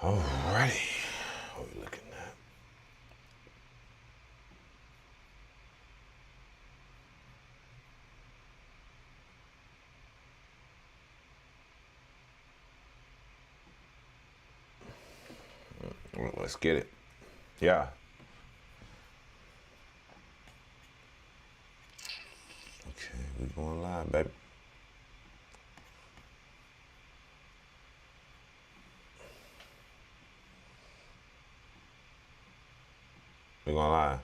Alrighty, what are we looking at? Well, let's get it. Yeah. Okay, we going live, baby. We going live.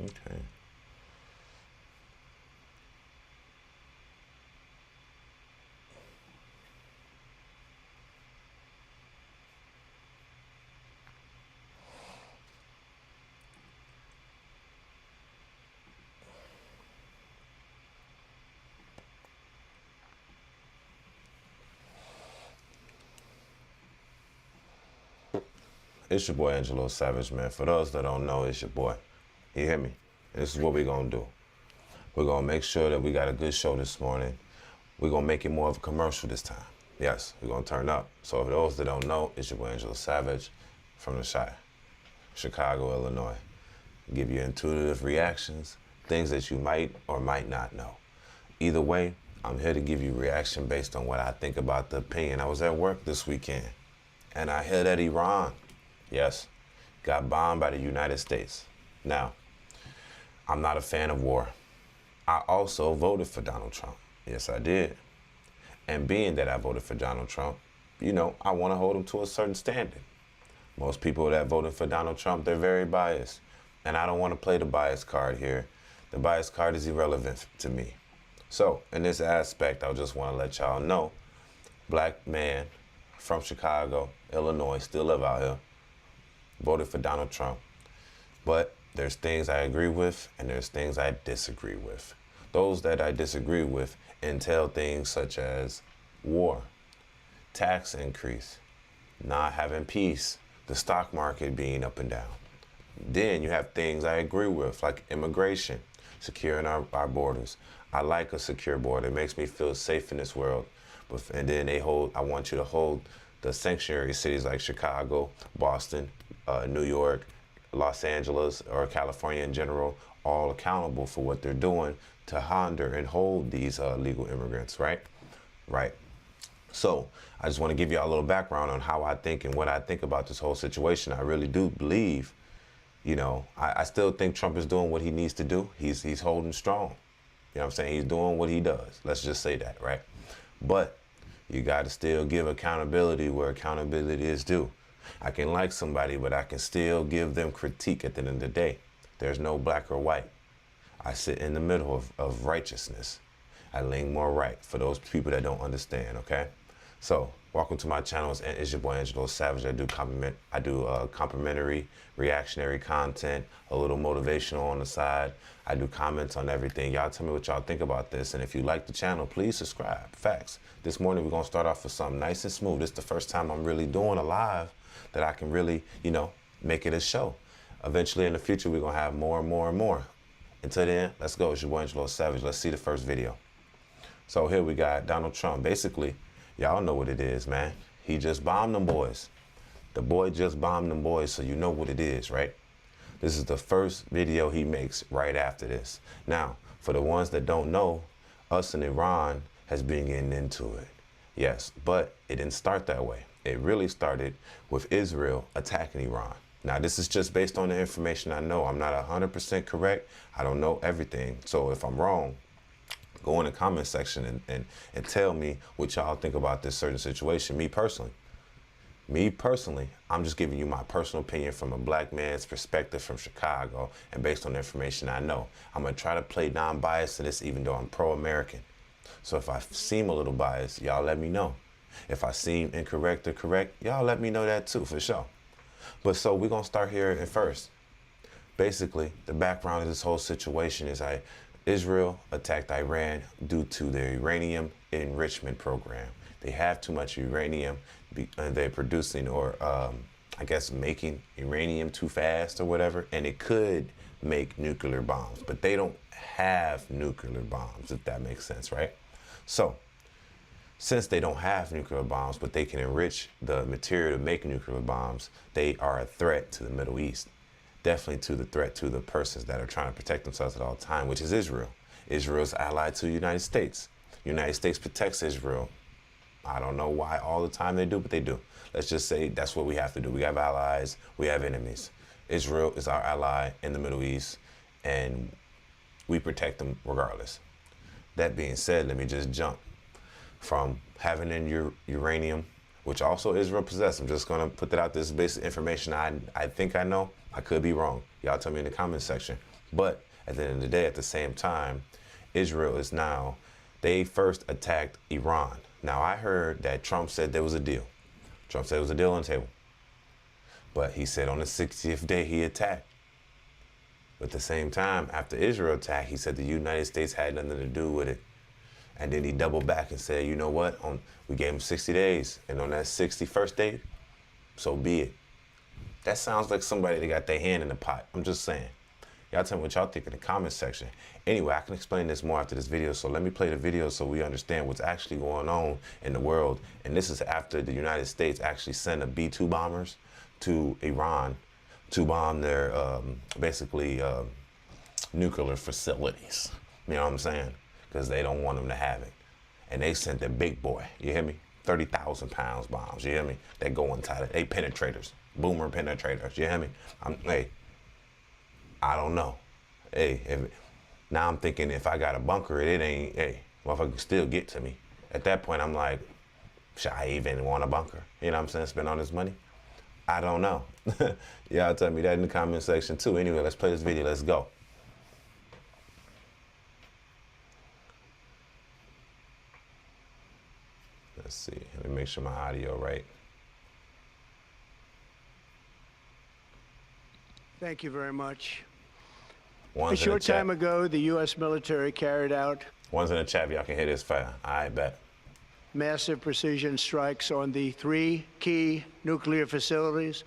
Okay. It's your boy Angelo Savage, man. For those that don't know, it's your boy. You hear me? This is what we're gonna do. We're gonna make sure that we got a good show this morning. We're gonna make it more of a commercial this time. Yes, we're gonna turn up. So for those that don't know, it's your boy Angelo Savage from the Chi, Chicago, Illinois. Give you intuitive reactions, things that you might or might not know. Either way, I'm here to give you reaction based on what I think about the opinion. I was at work this weekend and I heard that Iran, yes, got bombed by the United States. Now, I'm not a fan of war. I also voted for Donald Trump. Yes, I did. And being that I voted for Donald Trump, you know, I want to hold him to a certain standard. Most people that voted for Donald Trump, they're very biased. And I don't want to play the bias card here. The bias card is irrelevant to me. So, in this aspect, I just want to let y'all know, black man from Chicago, Illinois, still live out here, voted for Donald Trump. But there's things I agree with and there's things I disagree with. Those that I disagree with entail things such as war, tax increase, not having peace, the stock market being up and down. Then you have things I agree with, like immigration, securing our borders. I like a secure border. It makes me feel safe in this world. And then I want you to hold the sanctuary cities like Chicago, Boston, New York, Los Angeles, or California in general, all accountable for what they're doing to hinder and hold these legal immigrants, right? Right. So I just want to give you all a little background on how I think and what I think about this whole situation. I really do believe, you know, I still think Trump is doing what he needs to do. He's holding strong. You know what I'm saying? He's doing what he does. Let's just say that, right? But you got to still give accountability where accountability is due. I can like somebody, but I can still give them critique at the end of the day. There's no black or white. I sit in the middle of righteousness. I lean more right for those people that don't understand, okay? So, welcome to my channel. It's your boy Angelo Savage. I do complimentary, reactionary content, a little motivational on the side. I do comments on everything. Y'all tell me what y'all think about this. And if you like the channel, please subscribe. Facts. This morning, we're going to start off with something nice and smooth. This is the first time I'm really doing a live that I can really, you know, make it a show. Eventually, in the future, we're going to have more and more and more. Until then, let's go. It's your boy Angelo Savage. Let's see the first video. So here we got Donald Trump. Basically, y'all know what it is, man. He just bombed them boys. The boy just bombed them boys, so you know what it is, right? This is the first video he makes right after this. Now, for the ones that don't know, us in Iran has been getting into it. Yes, but it didn't start that way. It really started with Israel attacking Iran. Now, this is just based on the information I know. I'm not 100% correct. I don't know everything. So if I'm wrong, go in the comment section and tell me what y'all think about this certain situation. Me personally, I'm just giving you my personal opinion from a black man's perspective from Chicago and based on the information I know. I'm going to try to play non-biased to this even though I'm pro-American. So if I seem a little biased, y'all let me know. If I seem incorrect or correct, y'all let me know that too, for sure. But so we're going to start here at first. Basically, the background of this whole situation is Israel attacked Iran due to their uranium enrichment program. They have too much uranium and they're producing or I guess making uranium too fast or whatever. And it could make nuclear bombs, but they don't have nuclear bombs, if that makes sense, right? So, since they don't have nuclear bombs, but they can enrich the material to make nuclear bombs, they are a threat to the Middle East. Definitely to the threat to the persons that are trying to protect themselves at all time, which is Israel. Israel's allied to the United States. The United States protects Israel. I don't know why all the time they do, but they do. Let's just say that's what we have to do. We have allies, we have enemies. Israel is our ally in the Middle East, and we protect them regardless. That being said, let me just jump from having in uranium, which also Israel possesses. I'm just going to put that out. This is basic information I think I know. I could be wrong. Y'all tell me in the comment section. But at the end of the day, at the same time, Israel is now, they first attacked Iran. Now, I heard that Trump said there was a deal. Trump said there was a deal on the table. But he said on the 60th day he attacked. But at the same time, after Israel attacked, he said the United States had nothing to do with it. And then he doubled back and said, you know what? We gave him 60 days. And on that 61st day, so be it. That sounds like somebody that got their hand in the pot. I'm just saying. Y'all tell me what y'all think in the comment section. Anyway, I can explain this more after this video. So let me play the video so we understand what's actually going on in the world. And this is after the United States actually sent a B-2 bombers to Iran to bomb their, basically, nuclear facilities. You know what I'm saying? Because they don't want them to have it. And they sent the big boy, you hear me? 30,000 pounds bombs, you hear me? They go inside it. They penetrators, boomer penetrators, you hear me? Hey, I don't know. Hey, now I'm thinking if I got a bunker, it ain't, hey, motherfucker can still get to me. At that point, I'm like, should I even want a bunker? You know what I'm saying? Spend all this money? I don't know. Y'all tell me that in the comment section too. Anyway, let's play this video. Let's go. Let's see. Let me make sure my audio right. Thank you very much. One's a short time ago, the U.S. military carried out one's in the chat. Y'all can hear this fire. I bet. Massive precision strikes on the 3 key nuclear facilities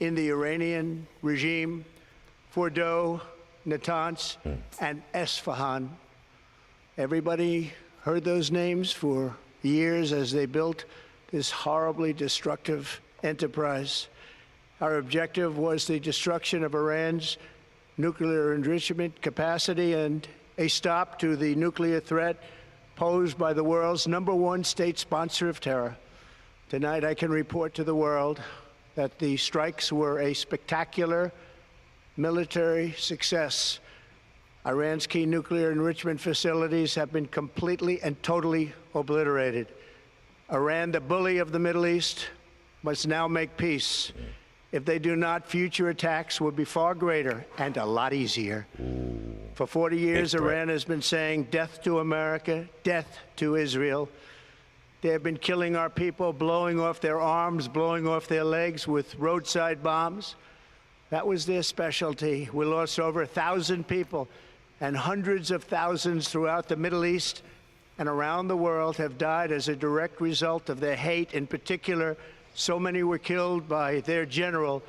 in the Iranian regime, Fordow, Natanz, and Esfahan. Everybody heard those names for years as they built this horribly destructive enterprise. Our objective was the destruction of Iran's nuclear enrichment capacity and a stop to the nuclear threat posed by the world's #1 state sponsor of terror. Tonight, I can report to the world that the strikes were a spectacular military success. Iran's key nuclear enrichment facilities have been completely and totally obliterated. Iran, the bully of the Middle East, must now make peace. If they do not, future attacks will be far greater and a lot easier. For 40 years, Iran has been saying death to America, death to Israel. They have been killing our people, blowing off their arms, blowing off their legs with roadside bombs. That was their specialty. We lost over 1,000 people, and hundreds of thousands throughout the Middle East and around the world have died as a direct result of their hate. In particular, so many were killed by their general,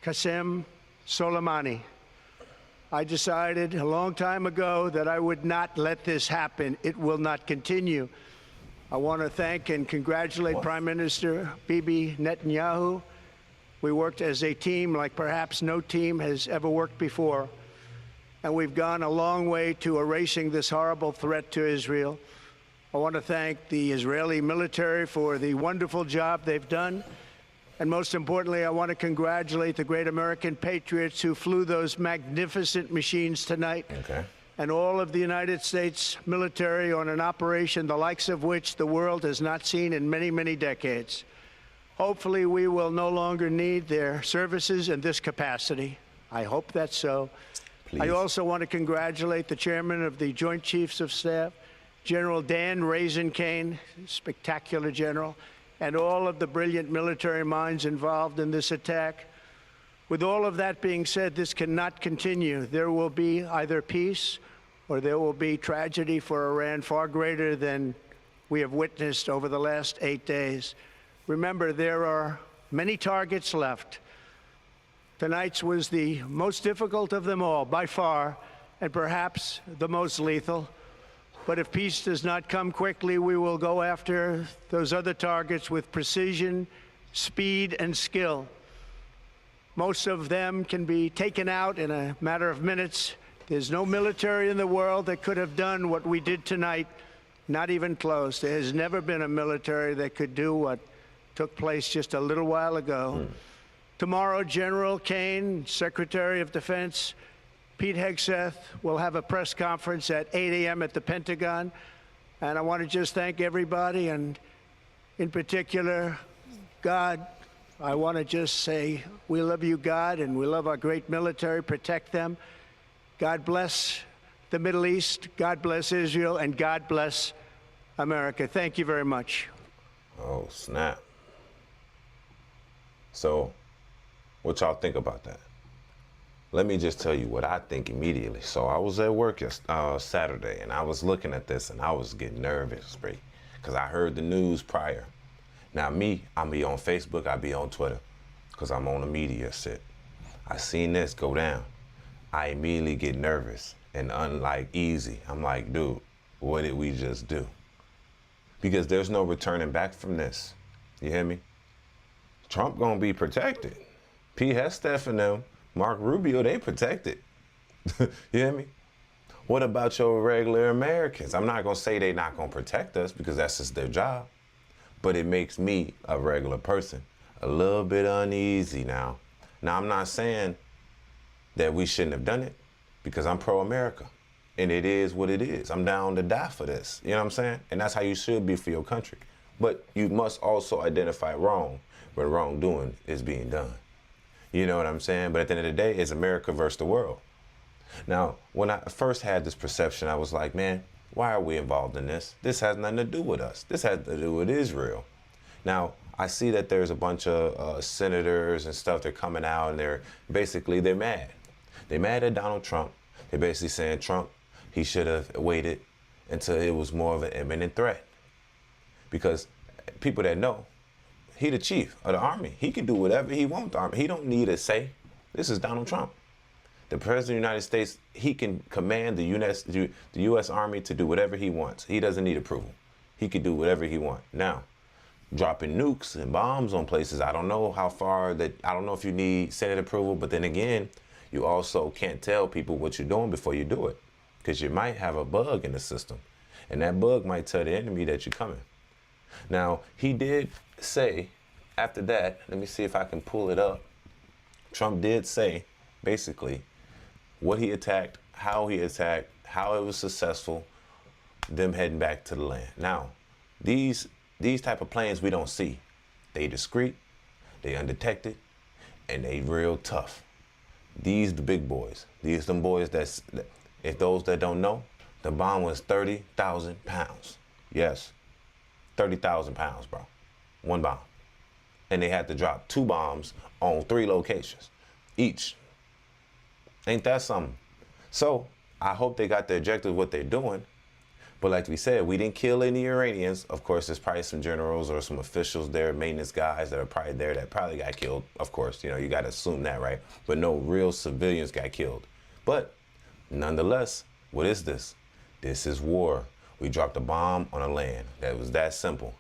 Qasem Soleimani. I decided a long time ago that I would not let this happen. It will not continue. I want to thank and congratulate Prime Minister Bibi Netanyahu. We worked as a team like perhaps no team has ever worked before. And we've gone a long way to erasing this horrible threat to Israel. I want to thank the Israeli military for the wonderful job they've done. And most importantly, I want to congratulate the great American patriots who flew those magnificent machines tonight. Okay. And all of the United States military on an operation the likes of which the world has not seen in many, many decades. Hopefully, we will no longer need their services in this capacity. I hope that's so. Please. I also want to congratulate the chairman of the Joint Chiefs of Staff, General Dan Raisin-Kane, spectacular general, and all of the brilliant military minds involved in this attack. With all of that being said, this cannot continue. There will be either peace or there will be tragedy for Iran far greater than we have witnessed over the last 8 days. Remember, there are many targets left. Tonight's was the most difficult of them all, by far, and perhaps the most lethal. But if peace does not come quickly, we will go after those other targets with precision, speed, and skill. Most of them can be taken out in a matter of minutes. There's no military in the world that could have done what we did tonight, not even close. There has never been a military that could do what took place just a little while ago. Tomorrow, General Kane, Secretary of Defense, Pete Hegseth will have a press conference at 8 a.m. at the Pentagon. And I want to just thank everybody, and in particular, God. I want to just say we love you, God, and we love our great military. Protect them. God bless the Middle East. God bless Israel, and God bless America. Thank you very much. Oh, snap. So, what y'all think about that? Let me just tell you what I think immediately. So I was at work Saturday, and I was looking at this, and I was getting nervous, because I heard the news prior. Now me, I be on Facebook, I be on Twitter, because I'm on the media shit. I seen this go down. I immediately get nervous and easy. I'm like, dude, what did we just do? Because there's no returning back from this. You hear me? Trump gonna be protected. Pete Hegseth and them, Mark Rubio, they protected. You hear me? What about your regular Americans? I'm not gonna say they not gonna protect us, because that's just their job. But it makes me, a regular person, a little bit uneasy now. Now, I'm not saying that we shouldn't have done it, because I'm pro-America. And it is what it is. I'm down to die for this. You know what I'm saying? And that's how you should be for your country. But you must also identify wrong when wrongdoing is being done. You know what I'm saying? But at the end of the day, it's America versus the world. Now, when I first had this perception, I was like, man, why are we involved in this? This has nothing to do with us. This has to do with Israel. Now, I see that there's a bunch of senators and stuff. They're coming out, and they're mad. They're mad at Donald Trump. They're basically saying Trump, he should have waited until it was more of an imminent threat. Because people that know, he the chief of the army. He can do whatever he wants. The army. He don't need a say. This is Donald Trump. The president of the United States, he can command the U.S. Army to do whatever he wants. He doesn't need approval. He can do whatever he wants. Now, dropping nukes and bombs on places, I don't know how far that, I don't know if you need Senate approval, but then again, you also can't tell people what you're doing before you do it, because you might have a bug in the system, and that bug might tell the enemy that you're coming. Now, he did say, after that, let me see if I can pull it up. Trump did say, basically, what he attacked, how it was successful, them heading back to the land. Now, these type of planes we don't see. They discreet, they undetected, and they real tough. These the big boys. These them boys if those that don't know, the bomb was 30,000 pounds. Yes, 30,000 pounds, bro. One bomb. And they had to drop 2 bombs on 3 locations each. Ain't that something? So I hope they got the objective of what they're doing. But like we said, we didn't kill any Iranians. Of course, there's probably some generals or some officials there, maintenance guys that are probably there that probably got killed. Of course, you know, you got to assume that, right? But no real civilians got killed. But nonetheless, what is this? This is war. We dropped a bomb on a land. That was that simple.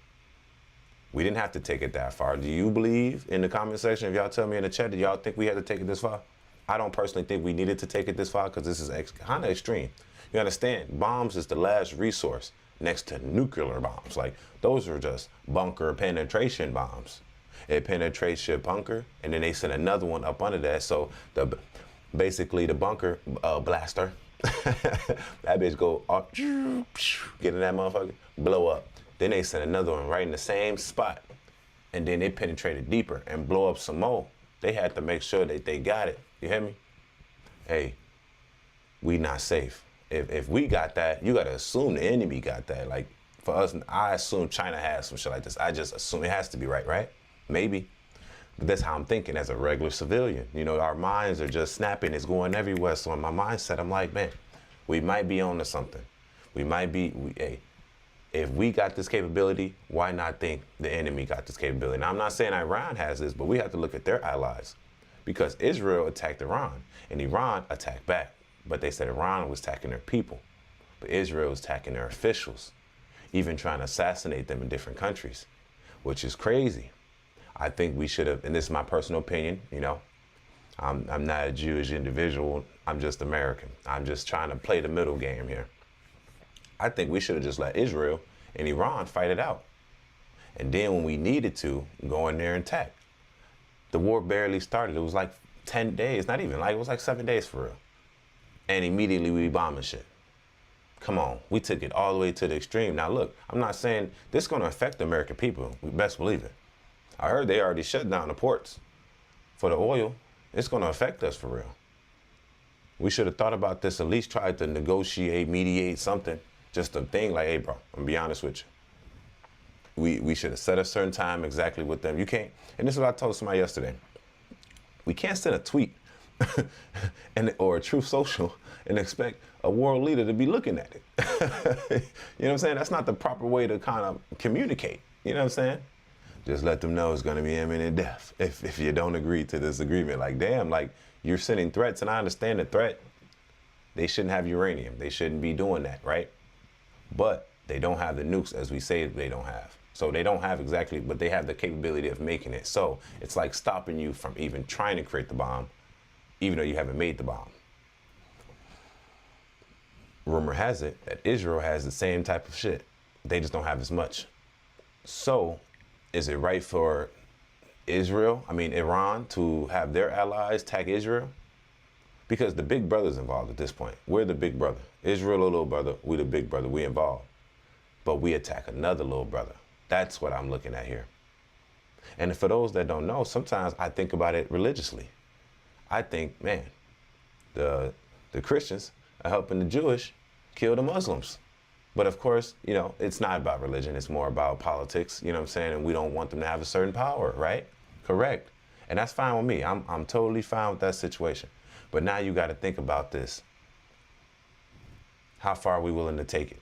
We didn't have to take it that far. Do you believe, in the comment section, if y'all tell me in the chat, do y'all think we had to take it this far? I don't personally think we needed to take it this far, because this is kind of extreme. You understand, bombs is the last resource next to nuclear bombs. Like, those are just bunker penetration bombs. It penetrates your bunker, and then they send another one up under that. So basically the bunker blaster, that bitch go up, get in that motherfucker, blow up. Then they send another one right in the same spot, and then they penetrate it deeper and blow up some more. They had to make sure that they got it. You hear me? Hey, we not safe. If we got that, you gotta assume the enemy got that. Like, for us, I assume China has some shit like this. I just assume it has to be right? Maybe. But that's how I'm thinking as a regular civilian. You know, our minds are just snapping. It's going everywhere. So in my mindset, I'm like, man, we might be on to something. We might be, hey, if we got this capability, why not think the enemy got this capability? Now, I'm not saying Iran has this, but we have to look at their allies. because Israel attacked Iran and Iran attacked back. But they said Iran was attacking their people, but Israel was attacking their officials, even trying to assassinate them in different countries, which is crazy. I think we should have, and this is my personal opinion, you know, I'm not a Jewish individual. I'm just American. I'm just trying to play the middle game here. I think we should have just let Israel and Iran fight it out. And then when we needed to, go in there and attack. The war barely started. It was like 10 days, not even, like it was like 7 days for real. And immediately we bombing shit. Come on, we took it all the way to the extreme. Now look, I'm not saying this is gonna affect the American people. We best believe it. I heard they already shut down the ports for the oil. It's gonna affect us for real. We should have thought about this, at least tried to negotiate, mediate something. Just a thing like, hey bro, I'm gonna be honest with you. We should have set a certain time exactly with them. You can't, and this is what I told somebody yesterday. We can't send a tweet or a Truth Social and expect a world leader to be looking at it. You know what I'm saying? That's not the proper way to kind of communicate. You know what I'm saying? Just let them know it's going to be imminent death if you don't agree to this agreement. Like, damn, like you're sending threats, and I understand the threat. They shouldn't have uranium. They shouldn't be doing that, right? But they don't have the nukes as we say they don't have. So they don't have exactly, but they have the capability of making it. So it's like stopping you from even trying to create the bomb, even though you haven't made the bomb. Rumor has it that Israel has the same type of shit. They just don't have as much. So is it right for Iran to have their allies attack Israel? Because the big brother's involved at this point. We're the big brother. Israel, a little brother, we the big brother, we involved. But we attack another little brother. That's what I'm looking at here. And for those that don't know, sometimes I think about it religiously. I think, man, the Christians are helping the Jewish kill the Muslims. But of course, you know, it's not about religion. It's more about politics, you know what I'm saying? And we don't want them to have a certain power, right? Correct. And that's fine with me. I'm totally fine with that situation. But now you got to think about this. How far are we willing to take it?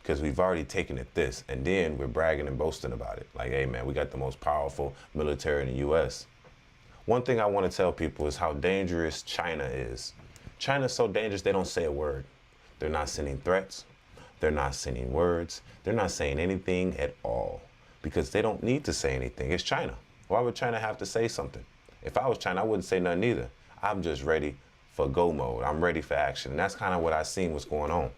Because we've already taken it this, and then we're bragging and boasting about it. Like, hey man, we got the most powerful military in the U.S. One thing I want to tell people is how dangerous China is. China's so dangerous, they don't say a word. They're not sending threats. They're not sending words. They're not saying anything at all because they don't need to say anything. It's China. Why would China have to say something? If I was China, I wouldn't say nothing either. I'm just ready for go mode. I'm ready for action. And that's kind of what I seen was going on.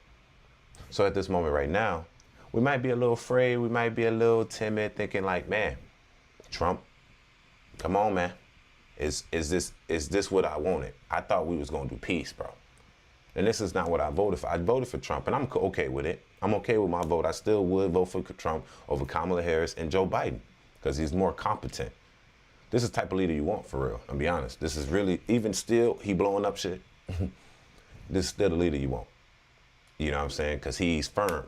So at this moment right now, we might be a little afraid. We might be a little timid, thinking like, man, Trump, come on, man. Is this what I wanted? I thought we was going to do peace, bro. And this is not what I voted for. I voted for Trump, and I'm okay with it. I'm okay with my vote. I still would vote for Trump over Kamala Harris and Joe Biden because he's more competent. This is the type of leader you want, for real. I'll be honest. This is really, even still, he blowing up shit. This is still the leader you want. You know what I'm saying? Because he's firm.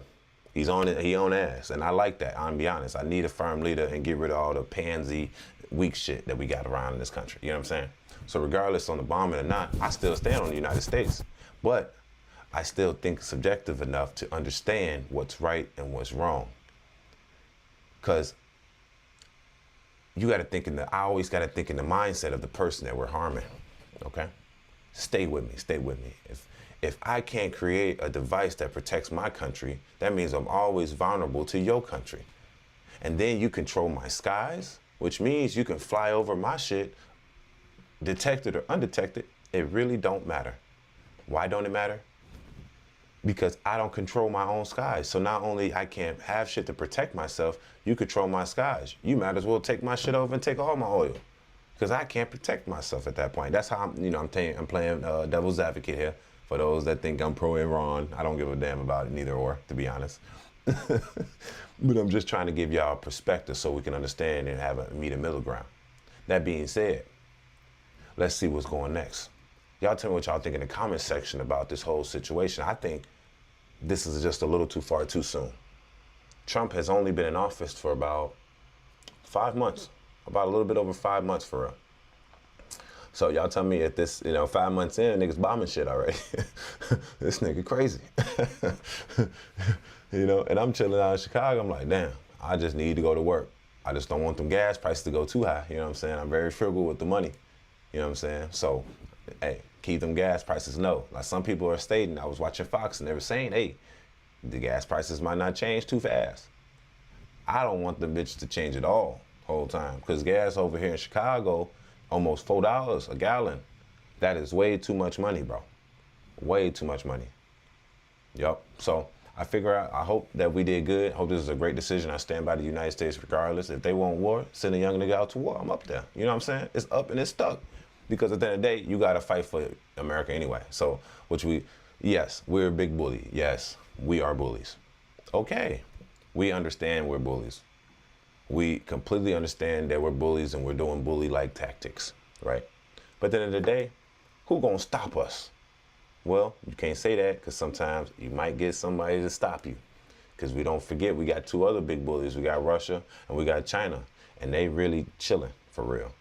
He's on it. He on ass. And I like that. I'll be honest. I need a firm leader and get rid of all the pansy, weak shit that we got around in this country. You know what I'm saying? So regardless on the bombing or not, I still stand on the United States. But I still think subjective enough to understand what's right and what's wrong. Because you got to think I always got to think in the mindset of the person that we're harming. Okay? Stay with me. Stay with me. If I can't create a device that protects my country, that means I'm always vulnerable to your country. And then you control my skies, which means you can fly over my shit, detected or undetected. It really don't matter. Why don't it matter? Because I don't control my own skies. So not only I can't have shit to protect myself, you control my skies. You might as well take my shit over and take all my oil. Because I can't protect myself at that point. That's how I'm playing devil's advocate here. For those that think I'm pro-Iran, I don't give a damn about it, neither or, to be honest. But I'm just trying to give y'all a perspective so we can understand and meet a middle ground. That being said, let's see what's going next. Y'all tell me what y'all think in the comment section about this whole situation. I think this is just a little too far too soon. Trump has only been in office for about 5 months, about a little bit over 5 months for real. So y'all tell me if this, 5 months in, niggas bombing shit already. This nigga crazy. And I'm chilling out in Chicago. I'm like, damn, I just need to go to work. I just don't want them gas prices to go too high. You know what I'm saying? I'm very frugal with the money. You know what I'm saying? So, hey, keep them gas prices low. Like some people are stating, I was watching Fox and they were saying, hey, the gas prices might not change too fast. I don't want the bitches to change at all whole time, because gas over here in Chicago, almost $4 a gallon. That is way too much money, bro. Way too much money. Yup. So I hope that we did good. Hope this is a great decision. I stand by the United States regardless. If they want war, send a young nigga out to war. I'm up there. You know what I'm saying? It's up and it's stuck. Because at the end of the day, you gotta fight for America anyway. So, yes, we're a big bully. Yes, we are bullies. Okay, we understand we're bullies. We completely understand that we're bullies and we're doing bully-like tactics, right? But at the end of the day, who gonna stop us? Well, you can't say that because sometimes you might get somebody to stop you. Because we don't forget, we got two other big bullies. We got Russia and we got China, and they really chilling for real.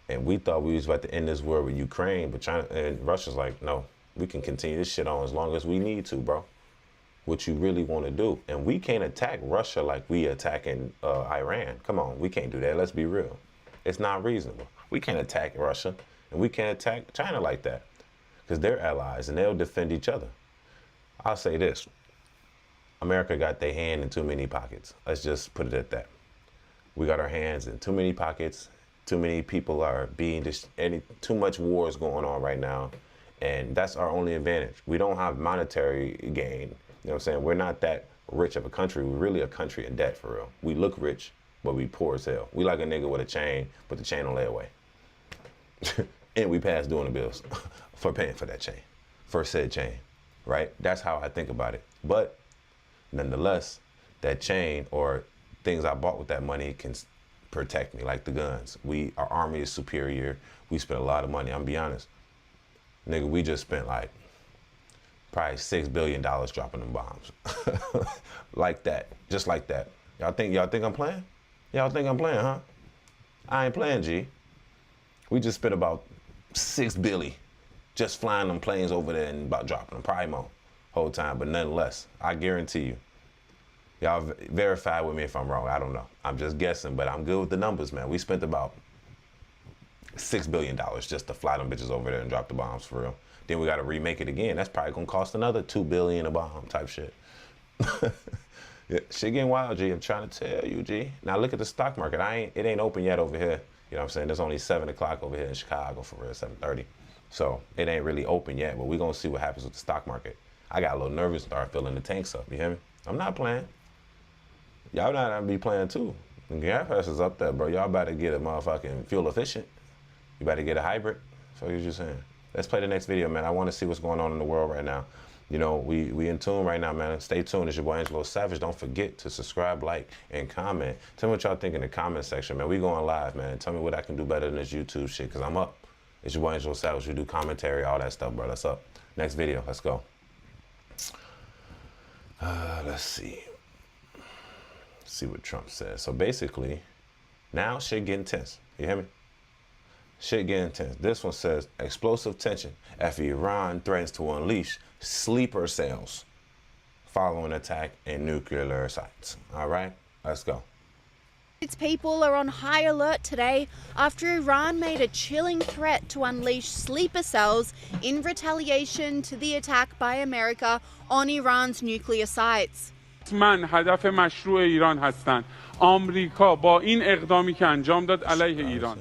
And we thought we was about to end this war with Ukraine, but China and Russia's like, no, we can continue this shit on as long as we need to, bro. What you really want to do. And we can't attack Russia like we attacking Iran. Come on, we can't do that. Let's be real. It's not reasonable. We can't attack Russia, and we can't attack China like that because they're allies and they'll defend each other. I'll say this. America got their hand in too many pockets. Let's just put it at that. We got our hands in too many pockets. Too many people are being too much war is going on right now. And that's our only advantage. We don't have monetary gain. You know what I'm saying? We're not that rich of a country. We're really a country in debt for real. We look rich, but we poor as hell. We like a nigga with a chain, put the chain on layaway. And we pass doing the bills for paying for that chain, for said chain, right? That's how I think about it. But nonetheless, that chain or things I bought with that money can protect me, like the guns. Our army is superior. We spent a lot of money. I'm gonna be honest. Nigga, we just spent like probably $6 billion dropping them bombs. Like that, just like that. Y'all think I'm playing? Y'all think I'm playing, huh? I ain't playing, G. We just spent about $6 billion just flying them planes over there and about dropping them, probably more whole time, but nonetheless, I guarantee you, y'all verify with me if I'm wrong. I don't know. I'm just guessing, but I'm good with the numbers, man. We spent about $6 billion just to fly them bitches over there and drop the bombs for real. Then we got to remake it again. That's probably going to cost another $2 billion a bomb type shit. Yeah, shit getting wild, G. I'm trying to tell you, G. Now look at the stock market. It ain't open yet over here. You know what I'm saying? There's only 7 o'clock over here in Chicago for real, 7:30. So it ain't really open yet, but we're going to see what happens with the stock market. I got a little nervous, start filling the tanks up. You hear me? I'm not playing. Y'all not gonna be playing too. The gas prices up there, bro. Y'all better get a motherfucking fuel efficient. You better get a hybrid. So what you saying? Let's play the next video, man. I want to see what's going on in the world right now. You know, we in tune right now, man. Stay tuned. It's your boy Angelo Savage. Don't forget to subscribe, like, and comment. Tell me what y'all think in the comment section, man. We going live, man. Tell me what I can do better than this YouTube shit, because I'm up. It's your boy Angelo Savage. We do commentary, all that stuff, bro. That's up. Next video. Let's go. Let's see. See what Trump says. So basically, now shit getting tense. You hear me? Shit getting tense. This one says, explosive tension after Iran threatens to unleash sleeper cells following attack in nuclear sites. All right, let's go. Its people are on high alert today after Iran made a chilling threat to unleash sleeper cells in retaliation to the attack by America on Iran's nuclear sites. من هدف مشروع ایران هستند. آمریکا با این اقدامی که انجام داد علیه ایران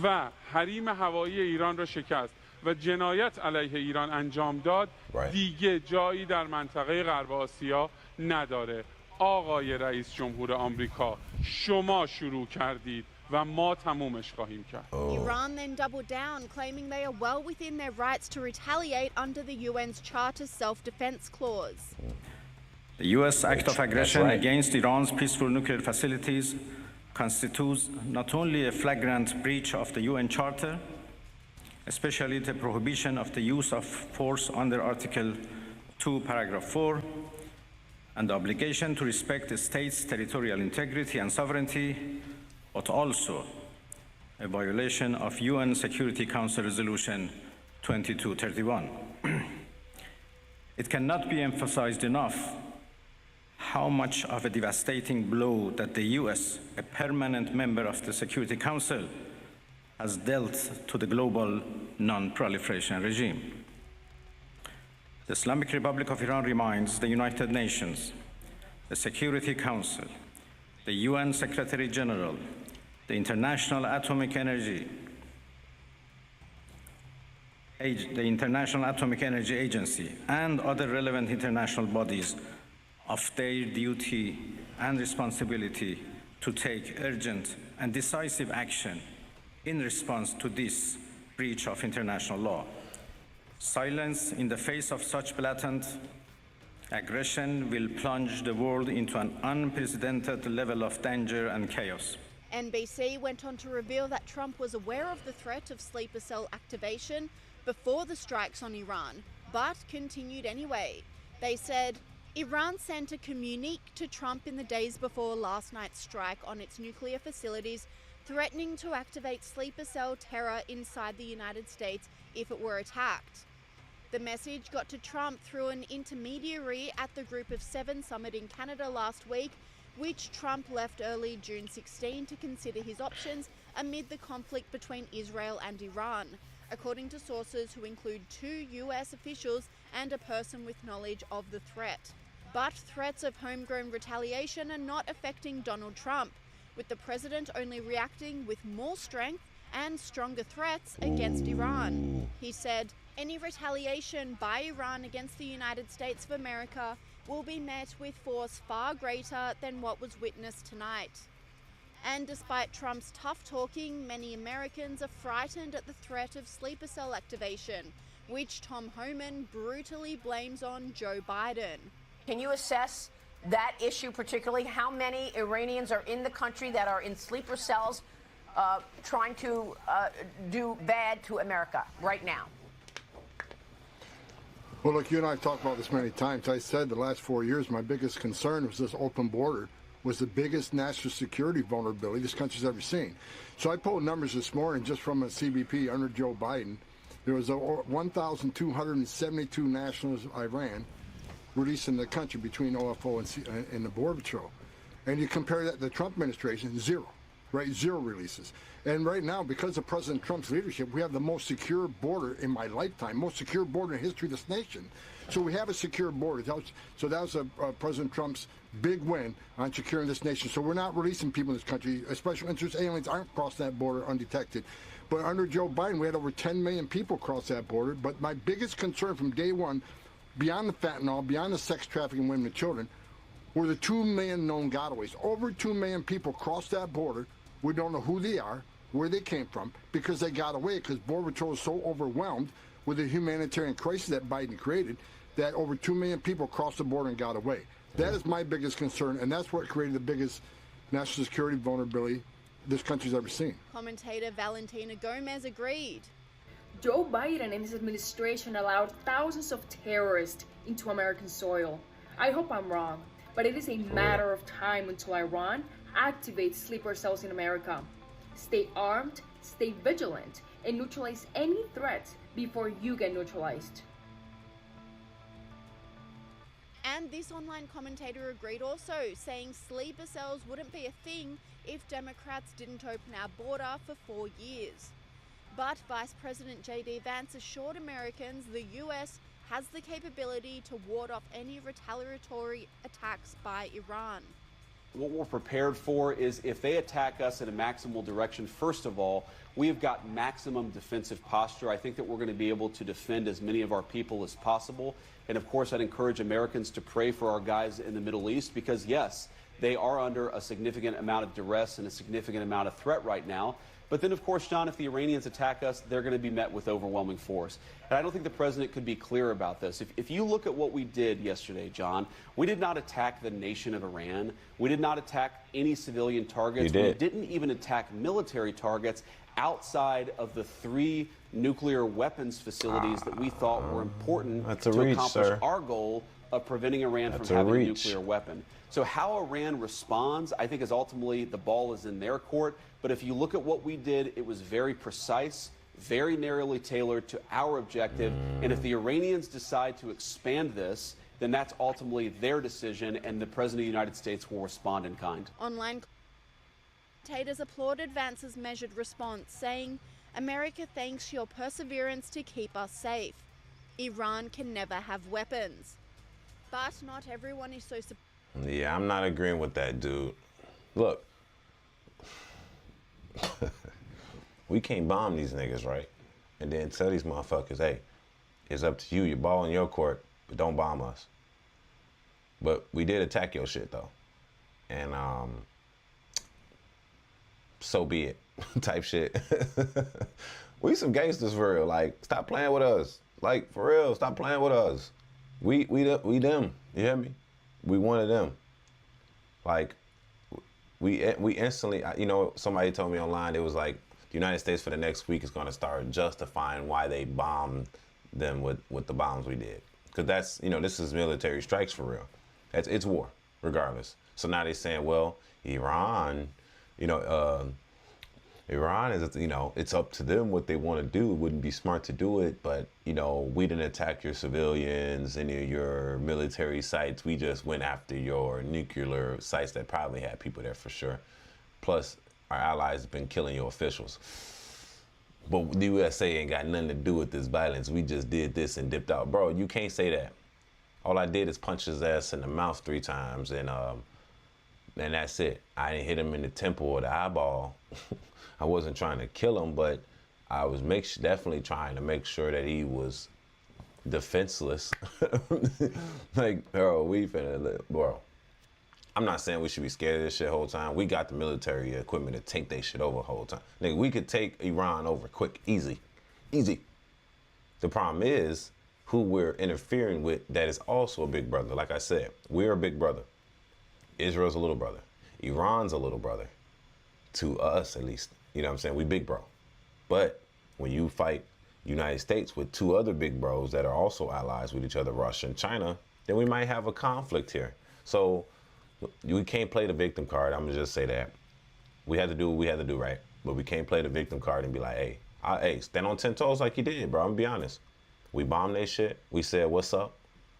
و حریم هوایی ایران را شکست و جنایت علیه ایران انجام داد دیگه جایی در منطقه غرب آسیا نداره. آقای رئیس جمهور آمریکا شما شروع کردید و ما تمومش خواهیم کرد. Iran then doubled down, claiming they are well within their rights to retaliate under the UN's Charter Self-Defense Clause. The U.S. act of aggression against Iran's peaceful nuclear facilities constitutes not only a flagrant breach of the UN Charter, especially the prohibition of the use of force under Article 2, Paragraph 4, and the obligation to respect the state's territorial integrity and sovereignty, but also a violation of UN Security Council Resolution 2231. It cannot be emphasized enough how much of a devastating blow that the U.S., a permanent member of the Security Council, has dealt to the global non-proliferation regime. The Islamic Republic of Iran reminds the United Nations, the Security Council, the UN Secretary General, the International Atomic Energy Agency, and other relevant international bodies of their duty and responsibility to take urgent and decisive action in response to this breach of international law. Silence in the face of such blatant aggression will plunge the world into an unprecedented level of danger and chaos. NBC went on to reveal that Trump was aware of the threat of sleeper cell activation before the strikes on Iran, but continued anyway. They said, Iran sent a communique to Trump in the days before last night's strike on its nuclear facilities, threatening to activate sleeper cell terror inside the United States if it were attacked. The message got to Trump through an intermediary at the Group of Seven summit in Canada last week, which Trump left early June 16 to consider his options amid the conflict between Israel and Iran, according to sources who include 2 U.S. officials and a person with knowledge of the threat. But threats of homegrown retaliation are not affecting Donald Trump, with the president only reacting with more strength and stronger threats against Iran. He said, any retaliation by Iran against the United States of America will be met with force far greater than what was witnessed tonight. And despite Trump's tough talking, many Americans are frightened at the threat of sleeper cell activation, which Tom Homan brutally blames on Joe Biden. Can you assess that issue particularly? How many Iranians are in the country that are in sleeper cells trying to do bad to America right now? Well, look, you and I have talked about this many times. I said the last 4 years, my biggest concern was this open border was the biggest national security vulnerability this country's ever seen. So I pulled numbers this morning just from a CBP under Joe Biden. There was 1,272 nationals of Iran released in the country between OFO and the Border Patrol. And you compare that to the Trump administration, zero, right? Zero releases. And right now, because of President Trump's leadership, we have the most secure border in my lifetime, most secure border in the history of this nation. So we have a secure border. That was President Trump's big win on securing this nation. So we're not releasing people in this country. Special interest aliens aren't crossing that border undetected. But under Joe Biden, we had over 10 million people cross that border. But my biggest concern from day one, beyond the fentanyl, beyond the sex trafficking women and children, were the 2 million known gotaways. Over 2 million people crossed that border. We don't know who they are, where they came from, because they got away, because Border Patrol is so overwhelmed with the humanitarian crisis that Biden created that over 2 million people crossed the border and got away. That is my biggest concern, and that's what created the biggest national security vulnerability this country's ever seen. Commentator Valentina Gomez agreed. Joe Biden and his administration allowed thousands of terrorists into American soil. I hope I'm wrong, but it is a matter of time until Iran activates sleeper cells in America. Stay armed, stay vigilant, and neutralize any threats before you get neutralized. And this online commentator agreed also, saying sleeper cells wouldn't be a thing if Democrats didn't open our border for 4 years. But Vice President J.D. Vance assured Americans the U.S. has the capability to ward off any retaliatory attacks by Iran. What we're prepared for is if they attack us in a maximal direction, first of all, we have got maximum defensive posture. I think that we're going to be able to defend as many of our people as possible. And of course, I'd encourage Americans to pray for our guys in the Middle East because, yes, they are under a significant amount of duress and a significant amount of threat right now. But then, of course, John, if the Iranians attack us, they're going to be met with overwhelming force. And I don't think the president could be clear about this. If you look at what we did yesterday, John, we did not attack the nation of Iran. We did not attack any civilian targets. We didn't even attack military targets outside of the 3 nuclear weapons facilities that we thought were important to accomplish our goal of preventing Iran from having a nuclear weapon. So how Iran responds, I think, is ultimately the ball is in their court. But if you look at what we did, it was very precise, very narrowly tailored to our objective. And if the Iranians decide to expand this, then that's ultimately their decision, and the President of the United States will respond in kind. Online spectators applauded Vance's measured response, saying, "America thanks your perseverance to keep us safe. Iran can never have weapons." But not everyone is so Yeah, I'm not agreeing with that, dude. Look, we can't bomb these niggas, right? And then tell these motherfuckers, hey, it's up to you. You're balling your court, but don't bomb us. But we did attack your shit, though. And so be it, type shit. We some gangsters for real. Like, stop playing with us. Like, for real, stop playing with us. We them. You hear me? We one of them. Like, we instantly, you know, somebody told me online, it was like, the United States for the next week is going to start justifying why they bombed them with the bombs we did. Because that's, you know, this is military strikes for real. It's war, regardless. So now they're saying, well, Iran, you know, Iran is, you know, it's up to them what they want to do. It wouldn't be smart to do it, but, you know, we didn't attack your civilians, any of your military sites. We just went after your nuclear sites that probably had people there for sure. Plus, our allies have been killing your officials. But the USA ain't got nothing to do with this violence. We just did this and dipped out. Bro, you can't say that. All I did is punch his ass in the mouth 3 times, and that's it. I didn't hit him in the temple or the eyeball. I wasn't trying to kill him, but I was definitely trying to make sure that he was defenseless. Like, bro, we finna live, bro. I'm not saying we should be scared of this shit the whole time. We got the military equipment to take they shit over the whole time. Nigga, we could take Iran over quick, easy, easy. The problem is who we're interfering with that is also a big brother. Like I said, we're a big brother. Israel's a little brother. Iran's a little brother. To us, at least. You know what I'm saying? We big bro. But when you fight United States with 2 other big bros that are also allies with each other, Russia and China, then we might have a conflict here. So we can't play the victim card. I'm gonna just say that. We had to do what we had to do, right? But we can't play the victim card and be like, hey, stand on 10 toes like you did, bro. I'm gonna be honest. We bombed that shit. We said, what's up?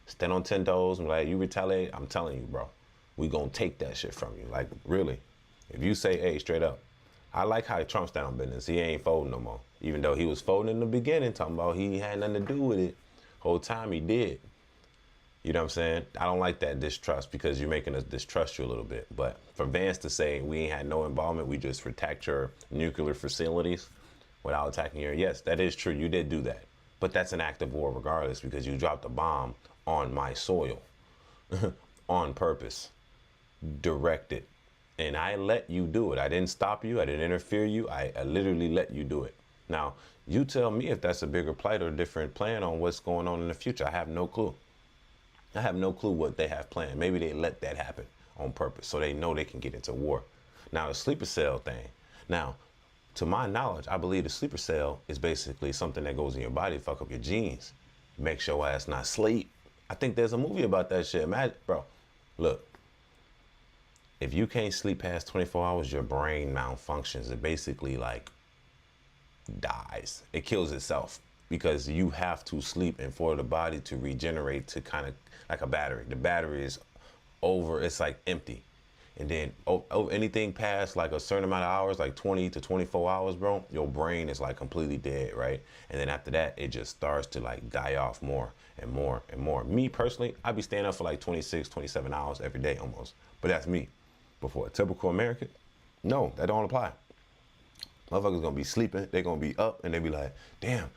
Stand on 10 toes and like, you retaliate. I'm telling you, bro. We gonna take that shit from you. Like, really. If you say, hey, straight up, I like how Trump's down business. He ain't folding no more. Even though he was folding in the beginning, talking about he had nothing to do with it. Whole time he did. You know what I'm saying? I don't like that distrust because you're making us distrust you a little bit. But for Vance to say we ain't had no involvement, we just attacked your nuclear facilities without attacking your, yes, that is true. You did do that. But that's an act of war regardless because you dropped a bomb on my soil on purpose, directed. And I let you do it. I didn't stop you. I didn't interfere you. I literally let you do it. Now, you tell me if that's a bigger plight or a different plan on what's going on in the future. I have no clue. I have no clue what they have planned. Maybe they let that happen on purpose so they know they can get into war. Now, the sleeper cell thing. Now, to my knowledge, I believe the sleeper cell is basically something that goes in your body to fuck up your genes. Makes your ass not sleep. I think there's a movie about that shit. Imagine, bro, look. If you can't sleep past 24 hours, your brain malfunctions. It basically like dies. It kills itself because you have to sleep and for the body to regenerate to kind of like a battery. The battery is over, it's like empty. And then anything past like a certain amount of hours, like 20 to 24 hours, bro, your brain is like completely dead, right? And then after that, it just starts to like die off more and more and more. Me personally, I'd be staying up for like 26, 27 hours every day almost. But that's me. But for a typical American, no, that don't apply. Motherfuckers gonna be sleeping, they gonna be up, and they be like, damn,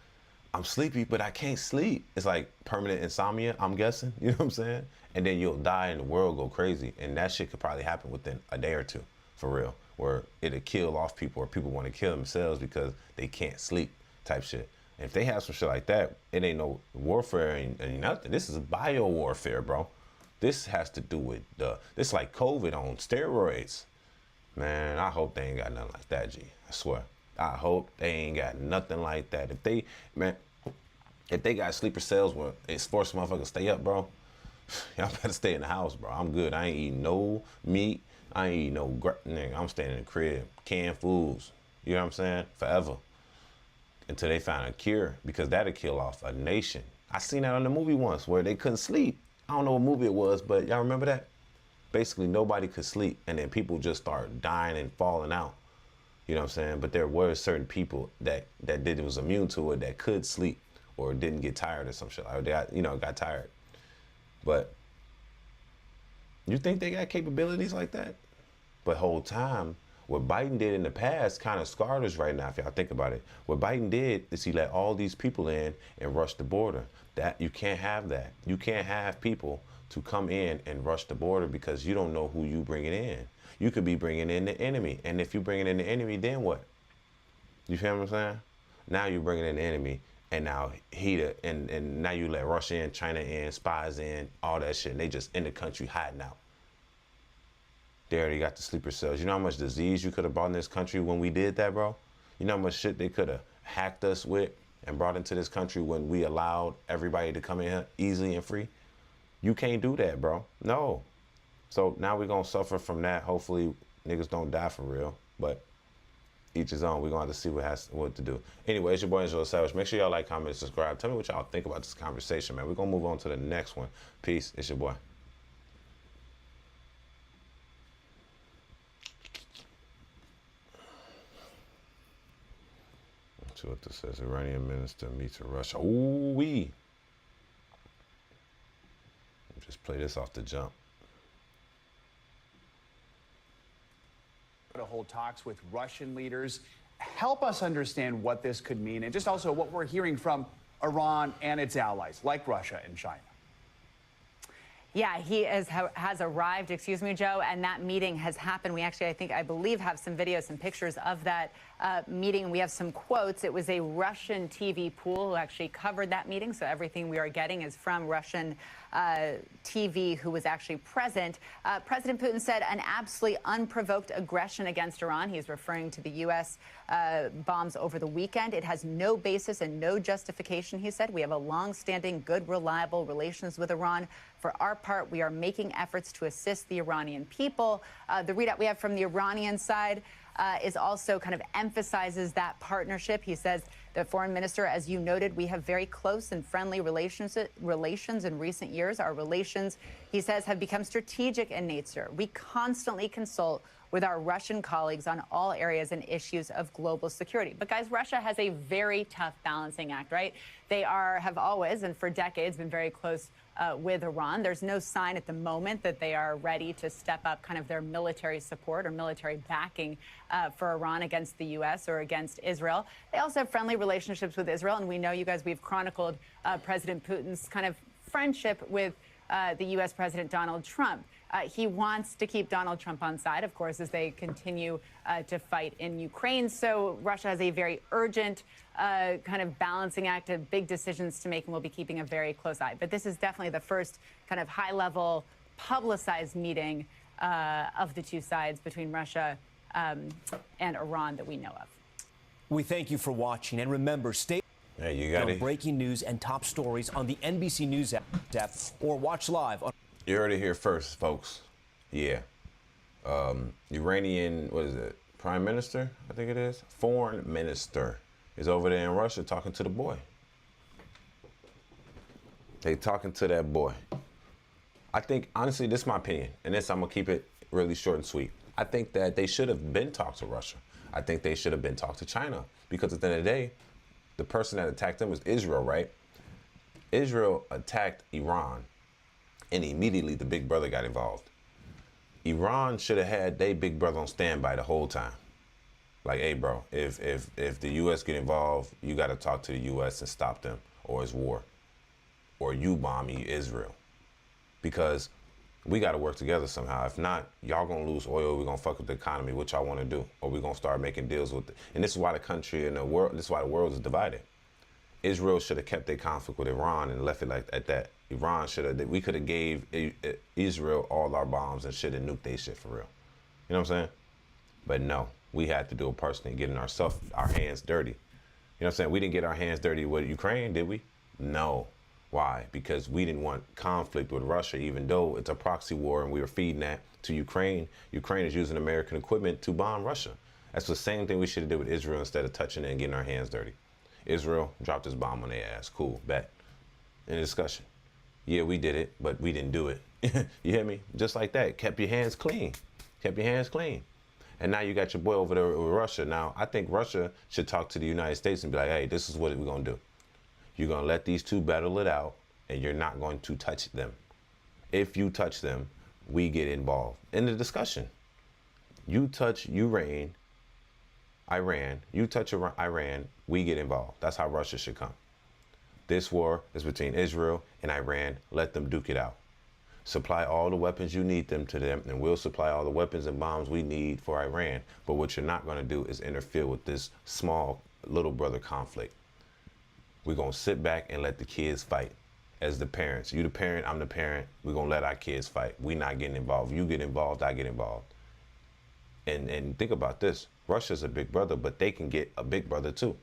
I'm sleepy, but I can't sleep. It's like permanent insomnia, I'm guessing, you know what I'm saying? And then you'll die and the world go crazy. And that shit could probably happen within a day or 2, for real, where it'll kill off people or people wanna kill themselves because they can't sleep type shit. And if they have some shit like that, it ain't no warfare and nothing. This is bio warfare, bro. This has to do with this like COVID on steroids. Man, I hope they ain't got nothing like that, G. I swear. I hope they ain't got nothing like that. If they got sleeper cells where it's forcing motherfuckers to stay up, bro, y'all better stay in the house, bro. I'm good. I ain't eating no meat. I ain't eating no nigga. I'm staying in the crib. Canned foods. You know what I'm saying? Forever. Until they find a cure, because that'll kill off a nation. I seen that on the movie once where they couldn't sleep. I don't know what movie it was, but y'all remember that? Basically, nobody could sleep, and then people just start dying and falling out You know what I'm saying? But there were certain people that was immune to it, that could sleep or didn't get tired or some shit. Or they got tired. But you think they got capabilities like that? But whole time, what Biden did in the past kind of scarred us right now, if y'all think about it. What Biden did is he let all these people in and rush the border. That you can't have that. You can't have people to come in and rush the border because you don't know who you bringing in. You could be bringing in the enemy. And if you bringing in the enemy, then what? You feel what I'm saying? Now you're bringing in the enemy, and now and now you let Russia in, China in, spies in, all that shit, and they just in the country hiding out. They already got the sleeper cells. You know how much disease you could have brought in this country when we did that, bro? You know how much shit they could have hacked us with and brought into this country when we allowed everybody to come in here easily and free? You can't do that, bro. No. So now we're going to suffer from that. Hopefully niggas don't die for real, but each his own. We're going to have to see what to do. Anyway, it's your boy Angelo Savage. Make sure y'all like, comment, subscribe. Tell me what y'all think about this conversation, man. We're going to move on to the next one. Peace. It's your boy. Let's see what this says. Iranian minister meets in Russia. Ooh-wee. Just play this off the jump. To hold talks with Russian leaders. Help us understand what this could mean, and just also what we're hearing from Iran and its allies, like Russia and China. Yeah, he has arrived, excuse me, Joe, and that meeting has happened. We actually, I believe, have some videos and pictures of that meeting. We have some quotes. It was a Russian TV pool who actually covered that meeting, so everything we are getting is from Russian TV who was actually present. President Putin said an absolutely unprovoked aggression against Iran. He's referring to the U.S. Bombs over the weekend. It has no basis and no justification, he said. We have a long-standing, good, reliable relations with Iran. For our part, we are making efforts to assist the Iranian people. The readout we have from the Iranian side is also kind of emphasizes that partnership. He says, the foreign minister, as you noted, we have very close and friendly relations in recent years. Our relations, he says, have become strategic in nature. We constantly consult with our Russian colleagues on all areas and issues of global security. But guys, Russia has a very tough balancing act, right? They have always, and for decades, been very close with Iran. There's no sign at the moment that they are ready to step up kind of their military support or military backing for Iran against the U.S. or against Israel. They also have friendly relationships with Israel, and we know, you guys, we've chronicled President Putin's kind of friendship with the U.S. President Donald Trump. He wants to keep Donald Trump on side, of course, as they continue to fight in Ukraine. So Russia has a very urgent kind of balancing act of big decisions to make, and we'll be keeping a very close eye. But this is definitely the first kind of high-level publicized meeting of the two sides between Russia and Iran that we know of. We thank you for watching, and remember, stay on breaking news and top stories on the NBC News app or watch live on. You heard it here first, folks. Yeah. Iranian, what is it? Prime Minister, I think it is. Foreign Minister is over there in Russia talking to the boy. They talking to that boy. I think, honestly, this is my opinion, and this I'm going to keep it really short and sweet. I think that they should have been talked to Russia. I think they should have been talked to China, because at the end of the day, the person that attacked them was Israel, right? Israel attacked Iran, and immediately the big brother got involved. Iran should have had their big brother on standby the whole time. Like, hey, bro, if the U.S. get involved, you got to talk to the U.S. and stop them, or it's war, or you bomb Israel, because we got to work together somehow. If not, y'all gonna lose oil. We're gonna fuck up the economy. What y'all want to do? Or we're gonna start making deals with it. And this is why the country and the world. This is why the world is divided. Israel should have kept their conflict with Iran and left it like at that. Iran should have. We could have gave Israel all our bombs and shit and nuked they shit for real. You know what I'm saying? But no, we had to do it personally, getting our hands dirty. You know what I'm saying? We didn't get our hands dirty with Ukraine, did we? No. Why? Because we didn't want conflict with Russia, even though it's a proxy war and we were feeding that to Ukraine. Ukraine is using American equipment to bomb Russia. That's the same thing we should have did with Israel instead of touching it and getting our hands dirty. Israel dropped this bomb on their ass. Cool, bet. In a discussion. Yeah, we did it, but we didn't do it. You hear me? Just like that. Kept your hands clean. Kept your hands clean. And now you got your boy over there with Russia. Now, I think Russia should talk to the United States and be like, hey, this is what we're going to do. You're going to let these two battle it out, and you're not going to touch them. If you touch them, we get involved in the discussion. You touch Iran, you touch Iran, we get involved. That's how Russia should come. This war is between Israel and Iran. Let them duke it out. Supply all the weapons you need them to them, and we'll supply all the weapons and bombs we need for Iran. But what you're not going to do is interfere with this small little brother conflict. We're going to sit back and let the kids fight as the parents. You the parent, I'm the parent. We're going to let our kids fight. We're not getting involved. You get involved, I get involved. And think about this. Russia's a big brother, but they can get a big brother too.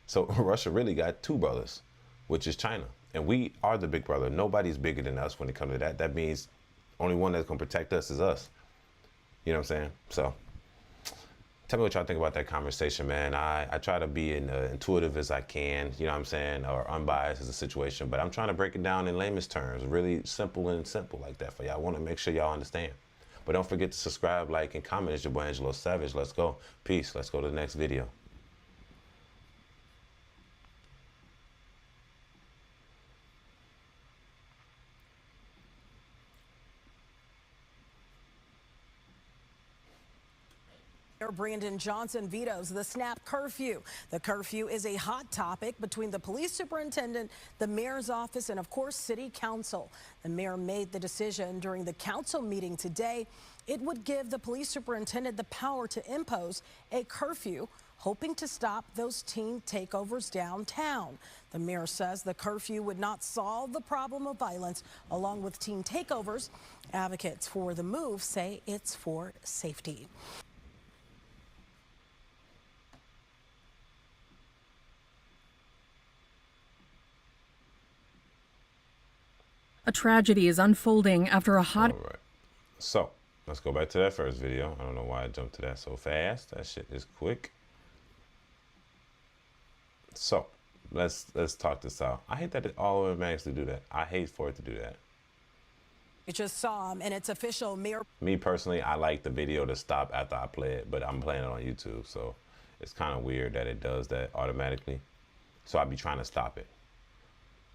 So Russia really got two brothers, which is China. And we are the big brother. Nobody's bigger than us when it comes to that. That means only one that's going to protect us is us. You know what I'm saying? So tell me what y'all think about that conversation, man. I try to be intuitive as I can, you know what I'm saying, or unbiased as a situation. But I'm trying to break it down in layman's terms, really simple like that for y'all. I want to make sure y'all understand. But don't forget to subscribe, like, and comment. It's your boy Angelo Savage. Let's go. Peace. Let's go to the next video. Mayor Brandon Johnson vetoes the snap curfew. The curfew is a hot topic between the police superintendent, the mayor's office, and of course, city council. The mayor made the decision during the council meeting today. It would give the police superintendent the power to impose a curfew, hoping to stop those teen takeovers downtown. The mayor says the curfew would not solve the problem of violence along with teen takeovers. Advocates for the move say it's for safety. A tragedy is unfolding after a hot... All right. So, let's go back to that first video. I don't know why I jumped to that so fast. That shit is quick. So, let's talk this out. I hate that it all automatically do that. I hate for it to do that. You just saw him, and it's official. Mayor. Me personally, I like the video to stop after I play it, but I'm playing it on YouTube, so it's kind of weird that it does that automatically. So I'd be trying to stop it.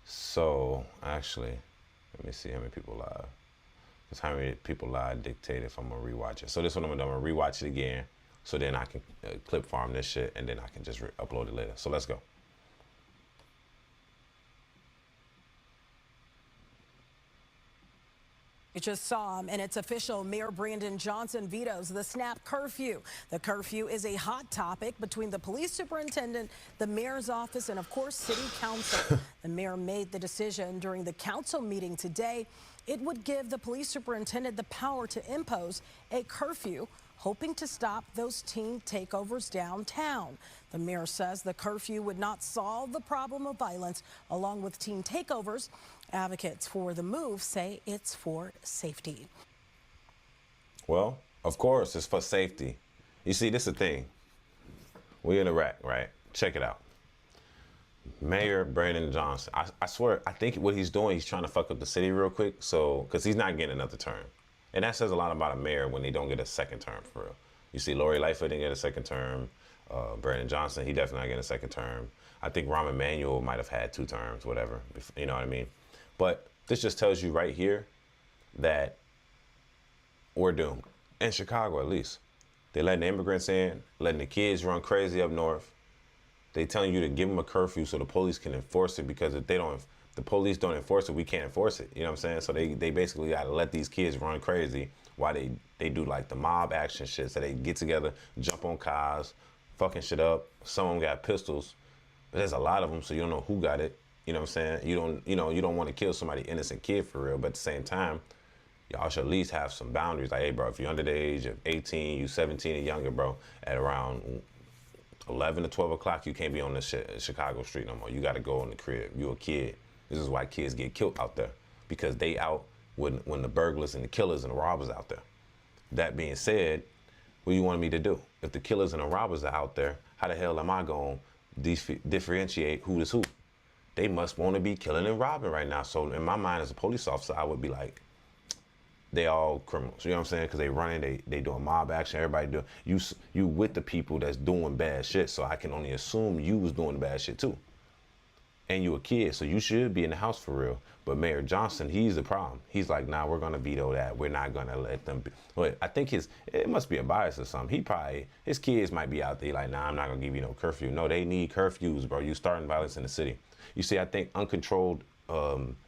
So, actually... let me see how many people live. Because how many people live dictate if I'm going to rewatch it. So this one I'm going to rewatch it again. So then I can clip farm this shit and then I can just upload it later. So let's go. You just saw him, and it's official. Mayor Brandon Johnson vetoes the snap curfew. The curfew is a hot topic between the police superintendent, the mayor's office, and of course, city council. The mayor made the decision during the council meeting today. It would give the police superintendent the power to impose a curfew, hoping to stop those teen takeovers downtown. The mayor says the curfew would not solve the problem of violence along with teen takeovers. Advocates for the move say it's for safety. Well, of course, it's for safety. You see, this is the thing. We're in Iraq, right? Check it out. Mayor Brandon Johnson. I swear, I think what he's doing, he's trying to fuck up the city real quick. So, because he's not getting another term. And that says a lot about a mayor when they don't get a second term, for real. You see, Lori Lightfoot didn't get a second term. Brandon Johnson, he definitely not getting a second term. I think Rahm Emanuel might have had 2 terms, whatever. You know what I mean? But this just tells you right here that we're doomed. In Chicago, at least. They're letting the immigrants in, letting the kids run crazy up north. They telling you to give them a curfew so the police can enforce it, because if the police don't enforce it, we can't enforce it. You know what I'm saying? So they basically got to let these kids run crazy while they do like the mob action shit. So they get together, jump on cars, fucking shit up. Some of them got pistols, but there's a lot of them, so you don't know who got it. You know what I'm saying? You don't want to kill somebody innocent kid for real, but at the same time, y'all should at least have some boundaries. Like, hey, bro, if you're under the age of 18, you 17 and younger, bro, at around 11 to 12 o'clock, you can't be on this Chicago street no more. You got to go in the crib. You a kid. This is why kids get killed out there, because they out when the burglars and the killers and the robbers out there. That being said, what do you want me to do? If the killers and the robbers are out there, how the hell am I going to differentiate who is who? They must want to be killing and robbing right now. So in my mind as a police officer, I would be like, they all criminals. You know what I'm saying? Because they running, they doing mob action. Everybody do. You with the people that's doing bad shit. So I can only assume you was doing bad shit too. And you a kid, so you should be in the house for real. But Mayor Johnson, he's the problem. He's like, nah, we're gonna veto that. We're not gonna let them. But I think it must be a bias or something. His kids might be out there like, nah, I'm not gonna give you no curfew. No, they need curfews, bro. You starting violence in the city. You see, I think uncontrolled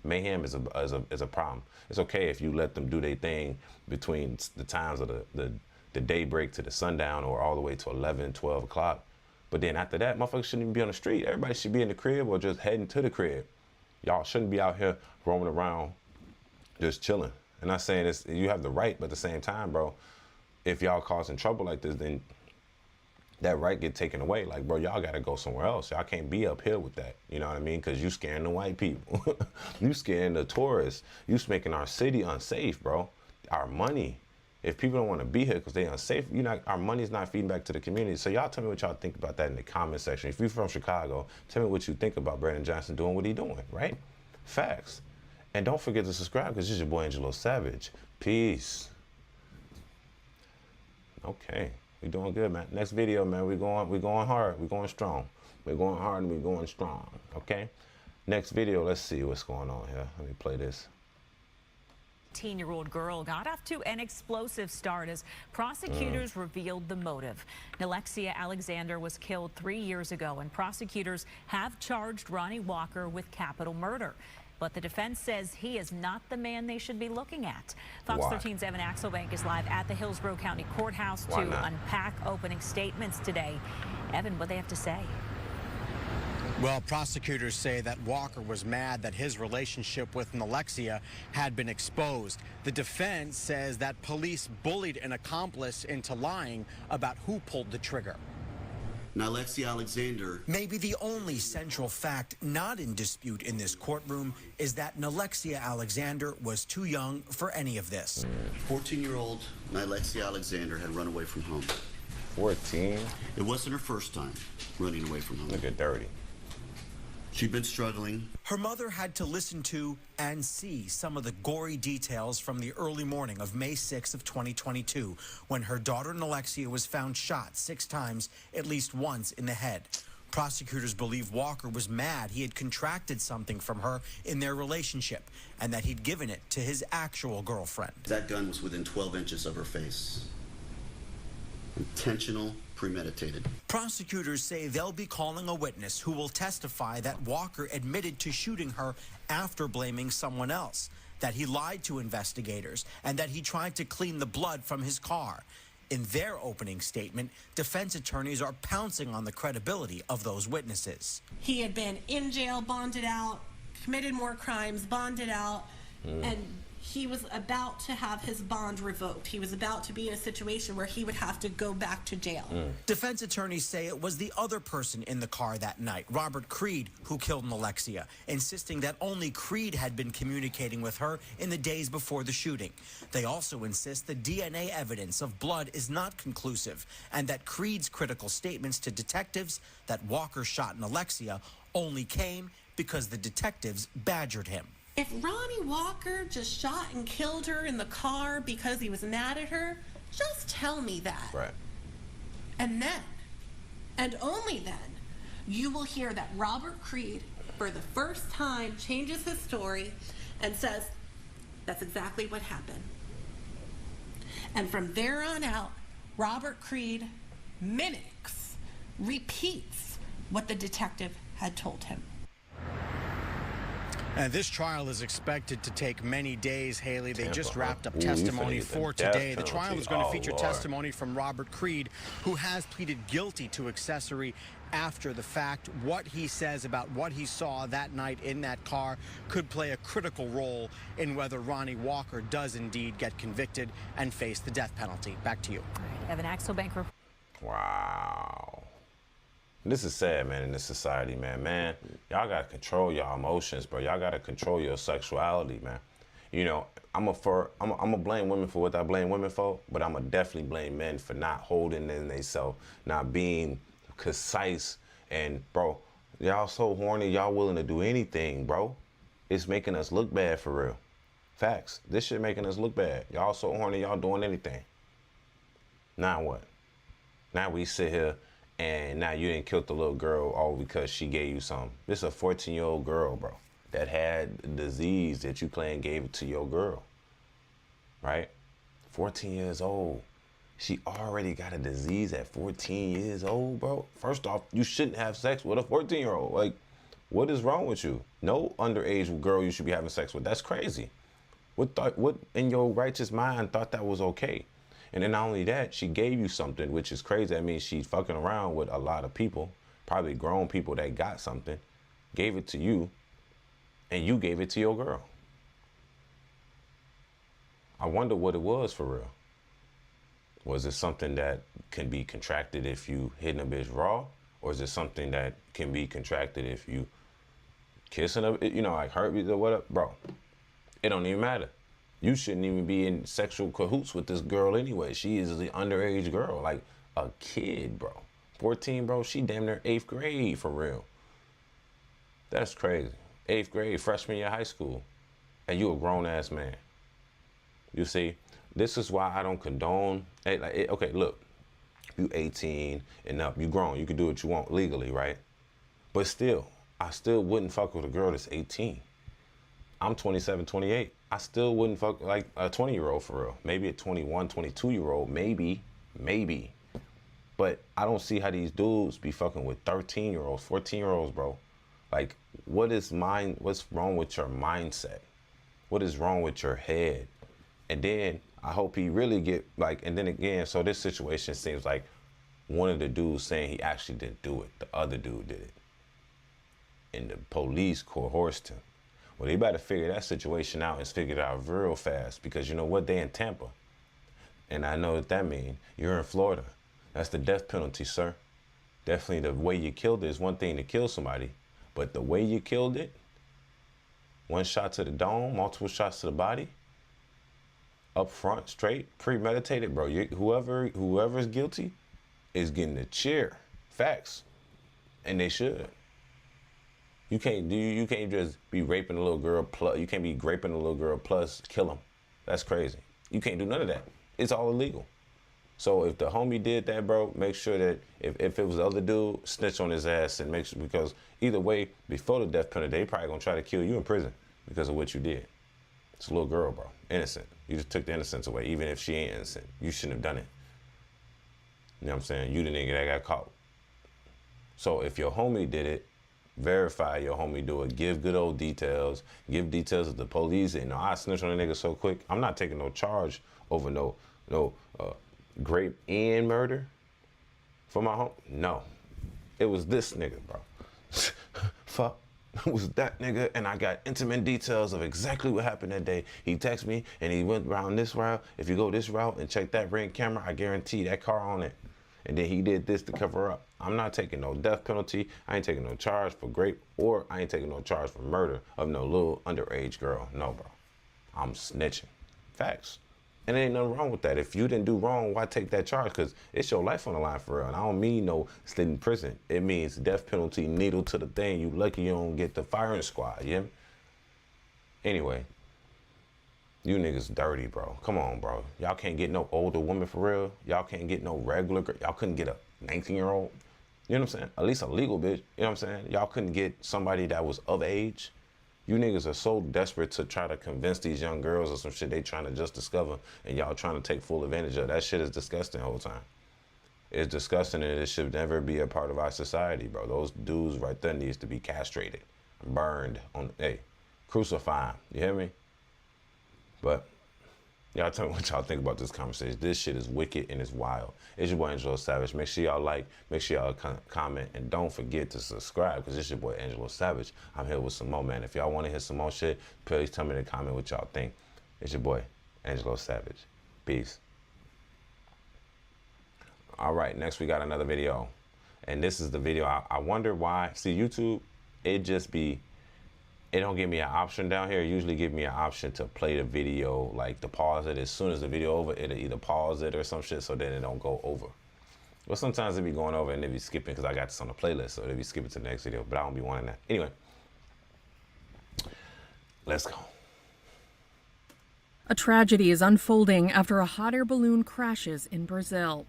mayhem is a problem. It's okay if you let them do their thing between the times of the daybreak to the sundown, or all the way to 11, 12 o'clock. But then after that, motherfuckers shouldn't even be on the street. Everybody should be in the crib or just heading to the crib. Y'all shouldn't be out here roaming around just chilling. And not saying this, you have the right, but at the same time, bro, if y'all causing trouble like this, then that right get taken away. Like, bro, y'all gotta go somewhere else. Y'all can't be up here with that. You know what I mean? Because you scaring the white people. You scaring the tourists. You making our city unsafe, bro. Our money. If people don't want to be here because they're unsafe, our money's not feeding back to the community. So y'all tell me what y'all think about that in the comment section. If you're from Chicago, tell me what you think about Brandon Johnson doing what he's doing, right? Facts. And don't forget to subscribe, because this is your boy Angelo Savage. Peace. Okay, we doing good, man. Next video, man, we going hard, we going strong. We're going hard and we're going strong, okay? Next video, let's see what's going on here. Let me play this. 18-year-old girl got off to an explosive start as prosecutors revealed the motive. Alexia Alexander was killed 3 years ago, and prosecutors have charged Ronnie Walker with capital murder. But the defense says he is not the man they should be looking at. Fox 13's Evan Axelbank is live at the Hillsborough County Courthouse to unpack opening statements today. Evan, what they have to say? Well, prosecutors say that Walker was mad that his relationship with Alexia had been exposed. The defense says that police bullied an accomplice into lying about who pulled the trigger. Alexia Alexander. Maybe the only central fact not in dispute in this courtroom is that Alexia Alexander was too young for any of this. 14-year-old Alexia Alexander had run away from home. 14? It wasn't her first time running away from home. Look at dirty. She'd been struggling. Her mother had to listen to and see some of the gory details from the early morning of May 6th of 2022, when her daughter Alexia was found shot 6 times, at least once in the head. Prosecutors believe Walker was mad he had contracted something from her in their relationship, and that he'd given it to his actual girlfriend. That gun was within 12 inches of her face. Intentional, premeditated. Prosecutors say they'll be calling a witness who will testify that Walker admitted to shooting her after blaming someone else, that he lied to investigators, and that he tried to clean the blood from his car. In their opening statement, defense attorneys are pouncing on the credibility of those witnesses. He had been in jail, bonded out, committed more crimes, bonded out, and he was about to have his bond revoked. He was about to be in a situation where he would have to go back to jail. Defense attorneys say it was the other person in the car that night, Robert Creed, who killed Alexia, insisting that only Creed had been communicating with her in the days before the shooting. They also insist the DNA evidence of blood is not conclusive, and that Creed's critical statements to detectives that Walker shot Alexia only came because the detectives badgered him. If Ronnie Walker just shot and killed her in the car because he was mad at her, just tell me that. Right. And then, and only then, you will hear that Robert Creed, for the first time, changes his story and says, that's exactly what happened. And from there on out, Robert Creed mimics, repeats what the detective had told him. And this trial is expected to take many days, Haley. They just wrapped up testimony for today. The trial is going to feature testimony from Robert Creed, who has pleaded guilty to accessory after the fact. What he says about what he saw that night in that car could play a critical role in whether Ronnie Walker does indeed get convicted and face the death penalty. Back to you. Evan Axelbank. Wow. This is sad, man, in this society, man. Y'all gotta control y'all emotions, bro. Y'all gotta control your sexuality, man. You know, I'm a blame women for what I blame women for, but I'm gonna definitely blame men for not holding in themselves, not being concise. And, bro, y'all so horny, y'all willing to do anything, bro. It's making us look bad for real. Facts. This shit making us look bad. Y'all so horny, y'all doing anything. Now what? Now we sit here and now you didn't kill the little girl all because she gave you something. This is a 14-year-old girl, bro, that had a disease that you claim gave it to your girl. Right? 14 years old. She already got a disease at 14 years old, bro. First off, you shouldn't have sex with a 14-year-old. Like, what is wrong with you? No underage girl you should be having sex with. That's crazy. What in your righteous mind thought that was okay? And then not only that, she gave you something, which is crazy. That means she's fucking around with a lot of people, probably grown people that got something, gave it to you, and you gave it to your girl. I wonder what it was for real. Was it something that can be contracted if you hitting a bitch raw? Or is it something that can be contracted if you kissing her, you know, like herpes or whatever? Bro, it don't even matter. You shouldn't even be in sexual cahoots with this girl anyway. She is the underage girl, like a kid, bro. 14, bro, she damn near 8th grade for real. That's crazy. 8th grade, freshman year of high school. And you a grown-ass man. You see, this is why I don't condone. Okay, look, you 18 and up, you grown, you can do what you want legally, right? But still, I still wouldn't fuck with a girl that's 18. I'm 27, 28. I still wouldn't fuck like a 20-year-old for real. Maybe a 21, 22-year-old, maybe. But I don't see how these dudes be fucking with 13-year-olds, 14-year-olds, bro. Like, what's wrong with your mindset? What is wrong with your head? And then I hope he really get like, and then again, so this situation seems like one of the dudes saying he actually didn't do it. The other dude did it. And the police coerced him. Well, they better figure that situation out and figure it out real fast, because you know what? They in Tampa. And I know what that means. You're in Florida. That's the death penalty, sir. Definitely the way you killed it is one thing to kill somebody, but the way you killed it, one shot to the dome, multiple shots to the body, up front, straight, premeditated, bro. Whoever's guilty is getting a cheer. Facts. And they should. You can't just be raping a little girl plus, you can't be raping a little girl plus kill him. That's crazy. You can't do none of that. It's all illegal. So if the homie did that, bro, make sure that if it was the other dude, snitch on his ass and make sure, because either way, before the death penalty, they probably gonna try to kill you in prison because of what you did. It's a little girl, bro. Innocent. You just took the innocence away. Even if she ain't innocent, you shouldn't have done it. You know what I'm saying? You the nigga that got caught. So if your homie did it, verify your homie do it. Give good old details. Give details of the police. And I snitch on a nigga so quick. I'm not taking no charge over no grape and murder for my home. No. It was this nigga, bro. Fuck. It was that nigga, and I got intimate details of exactly what happened that day. He texted me, and he went around this route. If you go this route and check that ring camera, I guarantee that car on it. And then he did this to cover up. I'm not taking no death penalty. I ain't taking no charge for rape, or I ain't taking no charge for murder of no little underage girl. No, bro. I'm snitching. Facts. And there ain't nothing wrong with that. If you didn't do wrong, why take that charge? Because it's your life on the line for real. And I don't mean no stay in prison. It means death penalty, needle to the thing. You lucky you don't get the firing squad, you hear me? Anyway, you niggas dirty, bro. Come on, bro. Y'all can't get no older woman for real. Y'all can't get no regular girl. Y'all couldn't get a 19-year-old. You know what I'm saying? At least a legal bitch. You know what I'm saying? Y'all couldn't get somebody that was of age. You niggas are so desperate to try to convince these young girls of some shit they trying to just discover, and y'all trying to take full advantage of. That shit is disgusting the whole time. It's disgusting, and it should never be a part of our society, bro. Those dudes right there needs to be castrated, burned, crucify them. You hear me? But y'all tell me what y'all think about this conversation. This shit is wicked and it's wild. It's your boy Angelo Savage. Make sure y'all like, make sure y'all comment, and don't forget to subscribe, because it's your boy Angelo Savage. I'm here with some more, man. If y'all want to hear some more shit, please tell me in the comment what y'all think. It's your boy Angelo Savage. Peace. All right, next we got another video. And this is the video. I wonder why. See, YouTube, it don't give me an option down here. It usually give me an option to play the video, like to pause it. As soon as the video over, it'll either pause it or some shit, so then it don't go over. But sometimes it be going over and it be skipping, because I got this on the playlist, so it'll be skipping to the next video, but I don't be wanting that. Anyway, let's go. A tragedy is unfolding after a hot air balloon crashes in Brazil.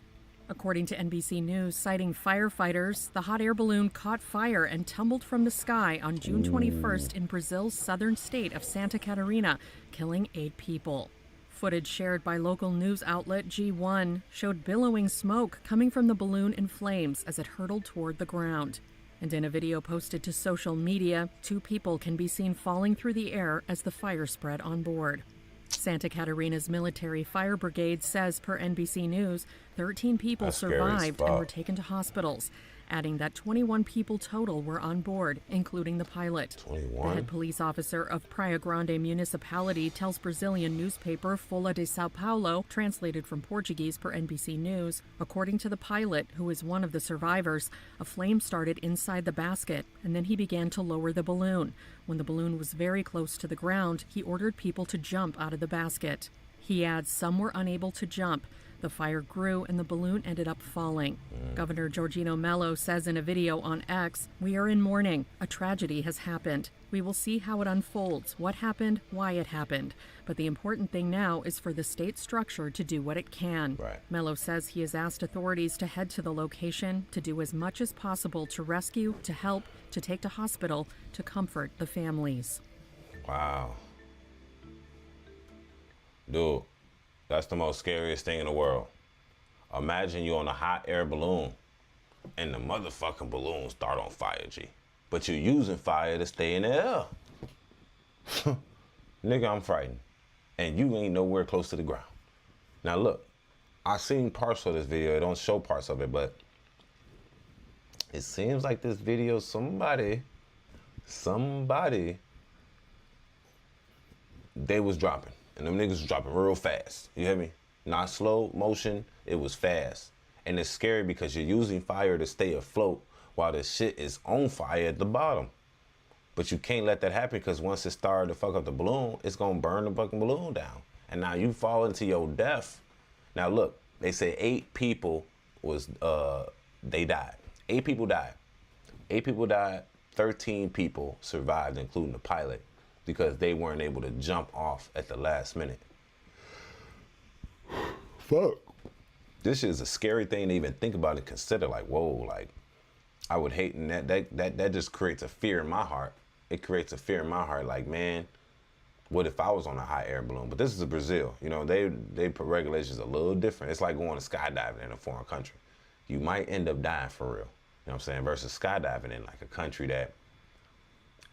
According to NBC News, citing firefighters, the hot air balloon caught fire and tumbled from the sky on June 21st in Brazil's southern state of Santa Catarina, killing 8 people. Footage shared by local news outlet G1 showed billowing smoke coming from the balloon in flames as it hurtled toward the ground. And in a video posted to social media, 2 people can be seen falling through the air as the fire spread on board. Santa Catarina's military fire brigade says, per NBC News, 13 people survived and were taken to hospitals, adding that 21 people total were on board, including the pilot. 21? The head police officer of Praia Grande municipality tells Brazilian newspaper Folha de Sao Paulo, translated from Portuguese per NBC News, according to the pilot, who is one of the survivors, a flame started inside the basket, and then he began to lower the balloon. When the balloon was very close to the ground, he ordered people to jump out of the basket. He adds some were unable to jump. The fire grew and the balloon ended up falling. Governor Jorginho Melo says in a video on X, "We are in mourning. A tragedy has happened. We will see how it unfolds, what happened, why it happened. But the important thing now is for the state structure to do what it can." Right. Melo says he has asked authorities to head to the location, to do as much as possible to rescue, to help, to take to hospital, to comfort the families. Wow. Dude, that's the most scariest thing in the world. Imagine you on a hot air balloon and the motherfucking balloon start on fire, G. But you're using fire to stay in the air. Nigga, I'm frightened. And you ain't nowhere close to the ground. Now look, I seen parts of this video. It don't show parts of it, but it seems like this video, somebody, they was dropping. And them niggas was dropping real fast. You hear me? Not slow motion, it was fast. And it's scary because you're using fire to stay afloat while the shit is on fire at the bottom. But you can't let that happen because once it started to fuck up the balloon, it's gonna burn the fucking balloon down. And now you fall into your death. Now look, they say 8 people was, they died. 8 people died. 8 people died, 13 people survived, including the pilot, because they weren't able to jump off at the last minute. Fuck. This is a scary thing to even think about and consider. Like, whoa, like, I would hate, and that just creates a fear in my heart. It creates a fear in my heart, like, man, what if I was on a hot air balloon? But this is Brazil. You know, they put regulations a little different. It's like going to skydiving in a foreign country. You might end up dying for real. You know what I'm saying? Versus skydiving in like a country that,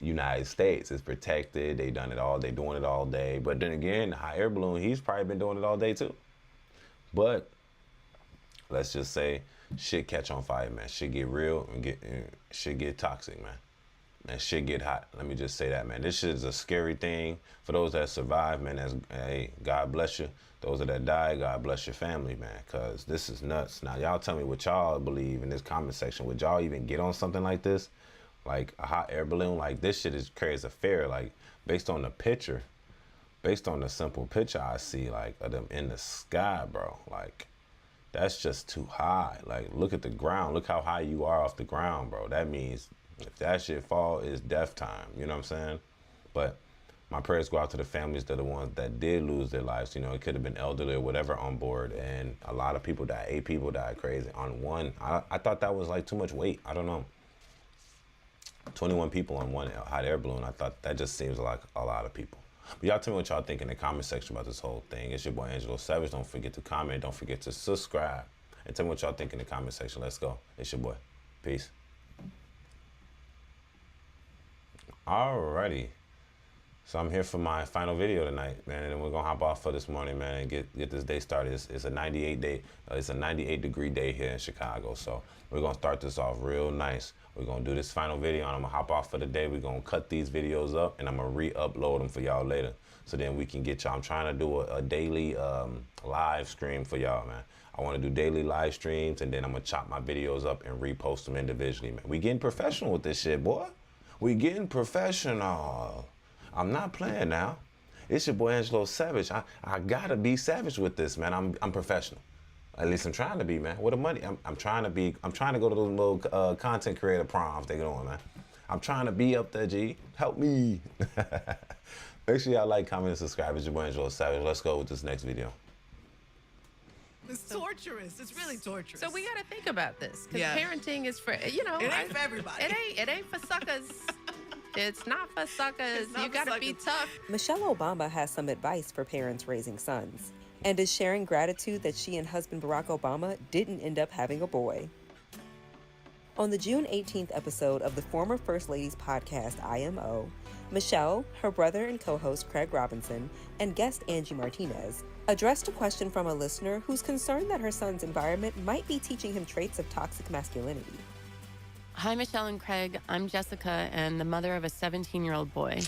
United States is protected. They doing it all day. But then again, the hot air balloon, he's probably been doing it all day too. But let's just say shit catch on fire, man. Shit get real and shit get toxic, man. And shit get hot. Let me just say that, man. This shit is a scary thing for those that survive, man. Hey, God bless you. Those that die, God bless your family, man. Cause this is nuts. Now y'all tell me what y'all believe in this comment section. Would y'all even get on something like this? Like a hot air balloon, like this shit is creates a fear. Like based on the picture, based on the simple picture I see, like of them in the sky, bro. Like that's just too high. Like look at the ground. Look how high you are off the ground, bro. That means if that shit fall, it's death time. You know what I'm saying? But my prayers go out to the families that are the ones that did lose their lives. You know, it could have been elderly or whatever on board, and a lot of people died. 8 people died crazy on one. I thought that was like too much weight. I don't know. 21 people on one hot air balloon. I thought that just seems like a lot of people. But y'all tell me what y'all think in the comment section about this whole thing. It's your boy Angelo Savage. Don't forget to comment. Don't forget to subscribe. And tell me what y'all think in the comment section. Let's go. It's your boy. Peace. Alrighty. So I'm here for my final video tonight, man, and then we're gonna hop off for this morning, man, and get this day started. It's a 98 day, it's a 98-degree day here in Chicago, so we're gonna start this off real nice. We're gonna do this final video, and I'm gonna hop off for the day. We're gonna cut these videos up, and I'm gonna re-upload them for y'all later, so then we can get y'all. I'm trying to do a daily live stream for y'all, man. I want to do daily live streams, and then I'm gonna chop my videos up and repost them individually, man. We getting professional with this shit, boy. We getting professional. I'm not playing now. It's your boy Angelo Savage. I gotta be savage with this, man. I'm professional. At least I'm trying to be, man. With the money, I'm trying to be. I'm trying to go to those little content creator proms they doing, man. I'm trying to be up there, G. Help me. Make sure y'all like, comment, and subscribe. It's your boy Angelo Savage. Let's go with this next video. It's torturous. It's really torturous. So we got to think about this, because Yeah. parenting is for, you know. It ain't for everybody. It ain't for suckers. It's not for suckers. You got to be tough. Michelle Obama has some advice for parents raising sons and is sharing gratitude that she and husband Barack Obama didn't end up having a boy. On the June 18th episode of the former First Lady's podcast, IMO, Michelle, her brother and co-host Craig Robinson, and guest Angie Martinez addressed a question from a listener who's concerned that her son's environment might be teaching him traits of toxic masculinity. Hi, Michelle and Craig. I'm Jessica and the mother of a 17-year-old boy.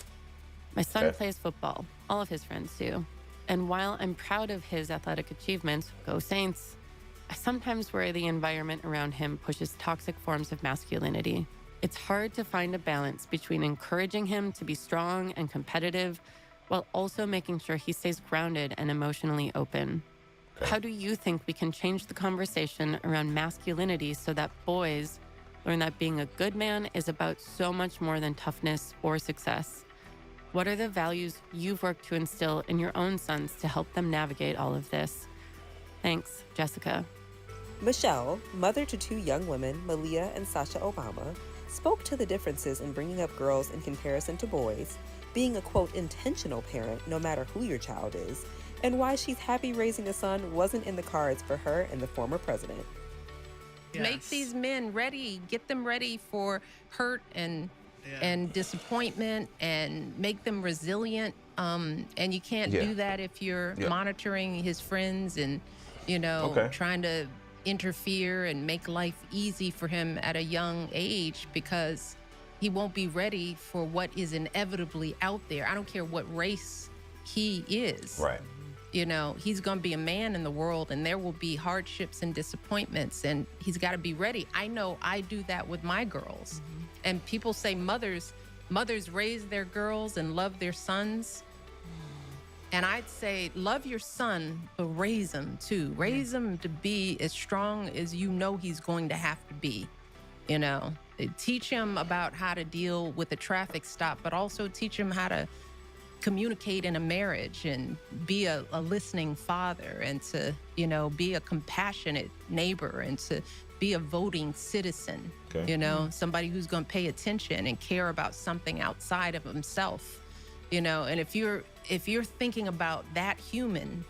My son plays football. All of his friends do. And while I'm proud of his athletic achievements, go Saints, I sometimes worry the environment around him pushes toxic forms of masculinity. It's hard to find a balance between encouraging him to be strong and competitive while also making sure he stays grounded and emotionally open. How do you think we can change the conversation around masculinity so that boys learn that being a good man is about so much more than toughness or success? What are the values you've worked to instill in your own sons to help them navigate all of this? Thanks, Jessica. Michelle, mother to two young women, Malia and Sasha Obama, spoke to the differences in bringing up girls in comparison to boys, being a, quote, intentional parent no matter who your child is, and why she's happy raising a son wasn't in the cards for her and the former president. Make these men ready, get them ready for hurt and disappointment, and make them resilient. And you can't do that if you're monitoring his friends and, you know, trying to interfere and make life easy for him at a young age, because he won't be ready for what is inevitably out there. I don't care what race he is. Right. You know, he's going to be a man in the world, and there will be hardships and disappointments, and he's got to be ready. I know I do that with my girls. And people say mothers raise their girls and love their sons. And I'd say love your son, but raise him too. Raise him to be as strong as you know he's going to have to be. You know, teach him about how to deal with a traffic stop, but also teach him how to communicate in a marriage and be a listening father, and to, you know, be a compassionate neighbor, and to be a voting citizen, you know, somebody who's going to pay attention and care about something outside of himself, you know. And if you're thinking about that human,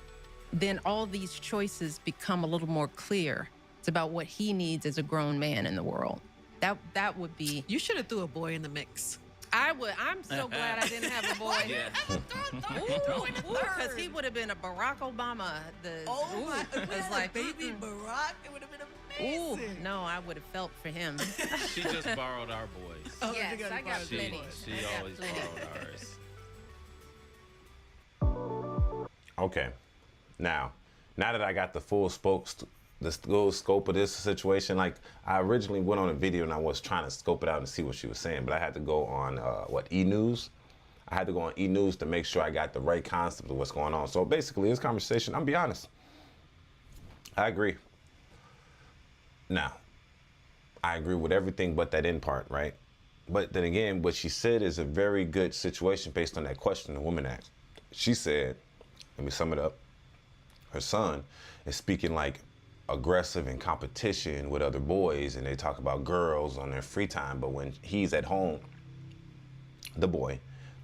then all these choices become a little more clear. It's about what he needs as a grown man in the world. That would be. You should have threw a boy in the mix. I would. I'm so glad I didn't have a boy. Because he would have been a Barack Obama. It's like baby Barack. It would have been amazing. No, I would have felt for him. She just borrowed our boys. Oh, yes, I got plenty. She always borrowed ours. Okay. Now that I got the full scope of this situation, like, I originally went on a video and I was trying to scope it out and see what she was saying, but I had to go on E-News. I had to go on E-News to make sure I got the right concept of what's going on. So basically, this conversation, I'll be honest, I agree. Now, I agree with everything but that end part, right? But then again, what she said is a very good situation based on that question the woman asked. She said, let me sum it up, her son is speaking like aggressive in competition with other boys, and they talk about girls on their free time, but when he's at home, the boy,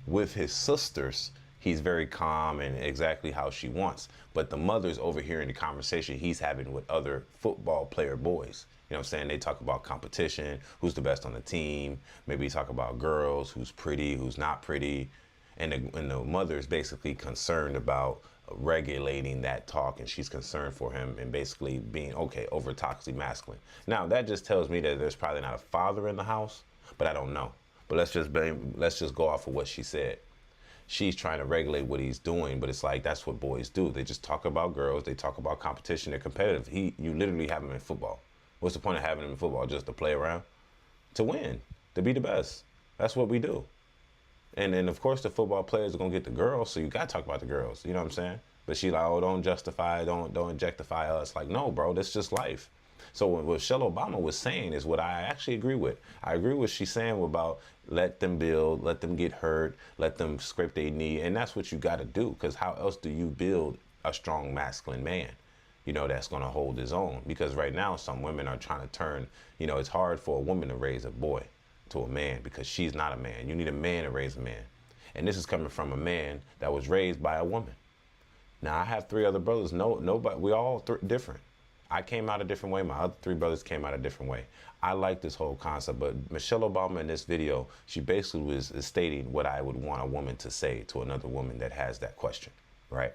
with his sisters, he's very calm and exactly how she wants. But the mother's overhearing the conversation he's having with other football player boys. You know what I'm saying? They talk about competition, who's the best on the team, maybe talk about girls, who's pretty, who's not pretty, and the mother's basically concerned about regulating that talk, and she's concerned for him and basically being over toxically masculine. Now that just tells me that there's probably not a father in the house, but I don't know. But let's just go off of what she said. She's trying to regulate what he's doing, but it's like that's what boys do. They just talk about girls, they talk about competition, they're competitive. You literally have him in football. What's the point of having him in football? Just to play around? To win, to be the best. That's what we do. And then, of course, the football players are going to get the girls, so you got to talk about the girls. You know what I'm saying? But she like, oh, don't justify, don't objectify us. Like, no, bro, that's just life. So what Michelle Obama was saying is what I actually agree with. I agree with what she's saying about let them build, let them get hurt, let them scrape their knee. And that's what you got to do, because how else do you build a strong masculine man, you know, that's going to hold his own? Because right now some women are trying to turn, you know, it's hard for a woman to raise a boy to a man because she's not a man. You need a man to raise a man. And this is coming from a man that was raised by a woman. Now, I have 3 other brothers. Nobody, we all different. I came out a different way. My other 3 brothers came out a different way. I like this whole concept, but Michelle Obama in this video, she basically was stating what I would want a woman to say to another woman that has that question, right?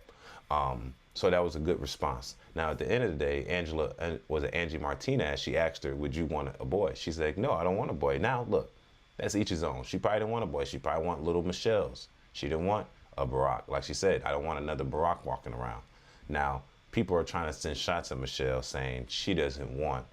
So that was a good response. Now, at the end of the day, Angie Martinez, she asked her, would you want a boy? She said, no, I don't want a boy. Now, look, that's each his own. She probably didn't want a boy. She probably want little Michelle's. She didn't want a Barack. Like she said, I don't want another Barack walking around. Now, people are trying to send shots at Michelle saying she doesn't want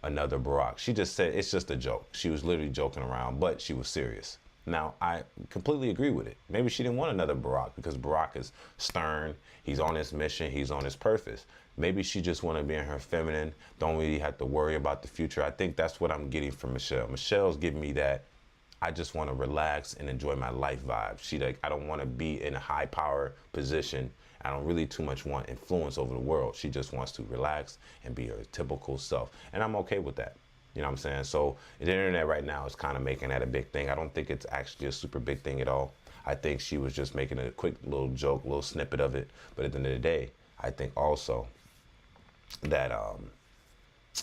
another Barack. She just said it's just a joke. She was literally joking around, but she was serious. Now, I completely agree with it. Maybe she didn't want another Barack because Barack is stern. He's on his mission. He's on his purpose. Maybe she just want to be in her feminine, don't really have to worry about the future. I think that's what I'm getting from Michelle. Michelle's giving me that I just want to relax and enjoy my life vibe. She like, I don't want to be in a high power position. I don't really too much want influence over the world. She just wants to relax and be her typical self. And I'm okay with that. You know what I'm saying? So the internet right now is kind of making that a big thing. I don't think it's actually a super big thing at all. I think she was just making a quick little joke, little snippet of it. But at the end of the day, I think also that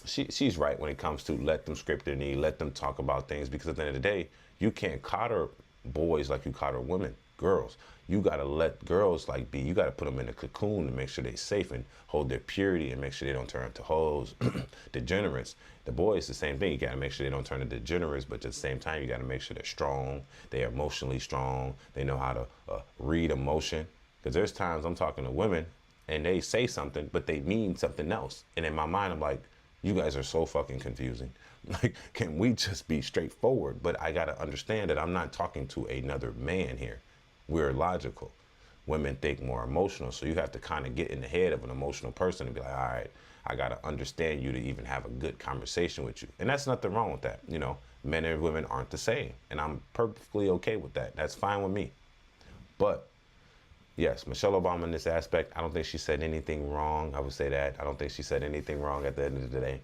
she's right when it comes to let them scrape their knee, let them talk about things, because at the end of the day, you can't coddle boys like you coddle women, girls. You got to let girls like be, you got to put them in a cocoon to make sure they're safe and hold their purity and make sure they don't turn into hoes, degenerates. The boys, the same thing. You got to make sure they don't turn into degenerates, but at the same time, you got to make sure they're strong. They're emotionally strong. They know how to read emotion. Because there's times I'm talking to women and they say something, but they mean something else. And in my mind, I'm like, you guys are so fucking confusing. Like, can we just be straightforward? But I got to understand that I'm not talking to another man here. We're logical. Women think more emotional. So you have to kind of get in the head of an emotional person and be like, all right, I got to understand you to even have a good conversation with you. And that's nothing wrong with that. You know, men and women aren't the same. And I'm perfectly okay with that. That's fine with me. But yes, Michelle Obama in this aspect, I don't think she said anything wrong. I would say that. I don't think she said anything wrong at the end of the day.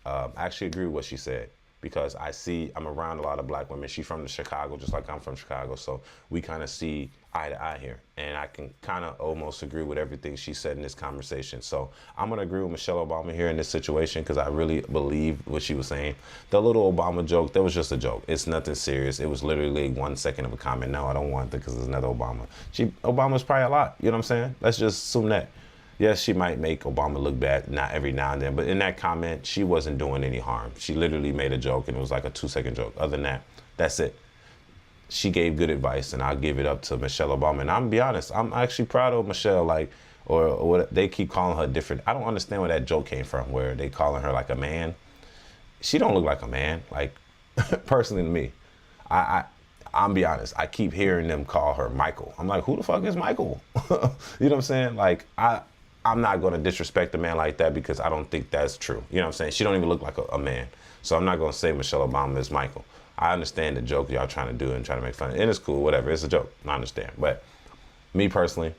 I actually agree with what she said, because I'm around a lot of black women. She's from Chicago, just like I'm from Chicago. So we kind of see eye to eye here. And I can kind of almost agree with everything she said in this conversation. So I'm going to agree with Michelle Obama here in this situation, because I really believe what she was saying. The little Obama joke, that was just a joke. It's nothing serious. It was literally 1 second of a comment. No, I don't want it because there's another Obama. Obama's probably a lot. You know what I'm saying? Let's just assume that. Yes, she might make Obama look bad, not every now and then, but in that comment, she wasn't doing any harm. She literally made a joke, and it was like a 2-second joke. Other than that, that's it. She gave good advice, and I'll give it up to Michelle Obama. And I'm be honest, I'm actually proud of Michelle. Like, or what they keep calling her different. I don't understand where that joke came from, where they calling her like a man. She don't look like a man. Like, personally to me, I'm be honest. I keep hearing them call her Michael. I'm like, who the fuck is Michael? You know what I'm saying? Like, I'm not going to disrespect a man like that, because I don't think that's true. You know what I'm saying? She don't even look like a man. So I'm not going to say Michelle Obama is Michael. I understand the joke y'all trying to do and trying to make fun of it. And it's cool, whatever. It's a joke. I understand. But me personally,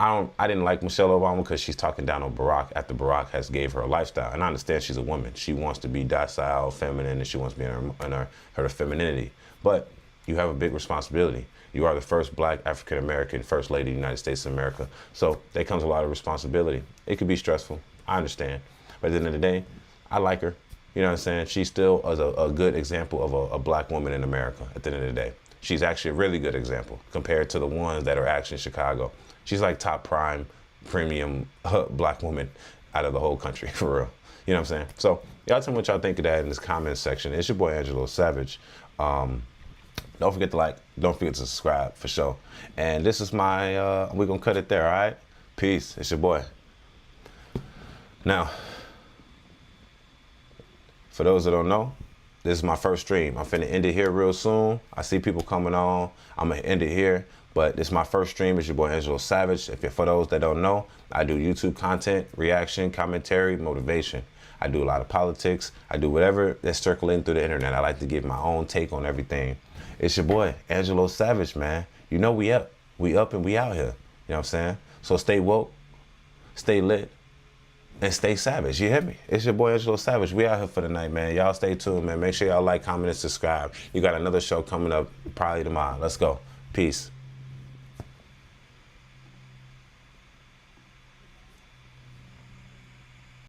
I didn't like Michelle Obama because she's talking down on Barack after Barack has gave her a lifestyle. And I understand she's a woman. She wants to be docile, feminine, and she wants to be in her femininity. But you have a big responsibility. You are the first black African-American first lady of the United States of America. So there comes a lot of responsibility. It could be stressful. I understand. But at the end of the day, I like her. You know what I'm saying? She still is a good example of a black woman in America at the end of the day. She's actually a really good example compared to the ones that are actually in Chicago. She's like top premium black woman out of the whole country, for real. You know what I'm saying? So y'all tell me what y'all think of that in this comment section. It's your boy, Angelo Savage. Don't forget to like, don't forget to subscribe for sure. And this is my, we're going to cut it there, all right? Peace. It's your boy. Now, for those that don't know, This is my first stream. I'm finna end it here real soon. I see people coming on. I'm gonna end it here. But this is my first stream. It's your boy Angelo Savage. For those that don't know, I do YouTube content, reaction, commentary, motivation. I do a lot of politics. I do whatever that's circling through the internet. I like to give my own take on everything. It's your boy Angelo Savage, man. You know we up. We up and we out here. You know what I'm saying? So stay woke, stay lit, and stay savage. You hear me? It's your boy Angelo Savage. We out here for the night, man. Y'all stay tuned, man. Make sure y'all like, comment, and subscribe. You got another show coming up probably tomorrow. Let's go. Peace.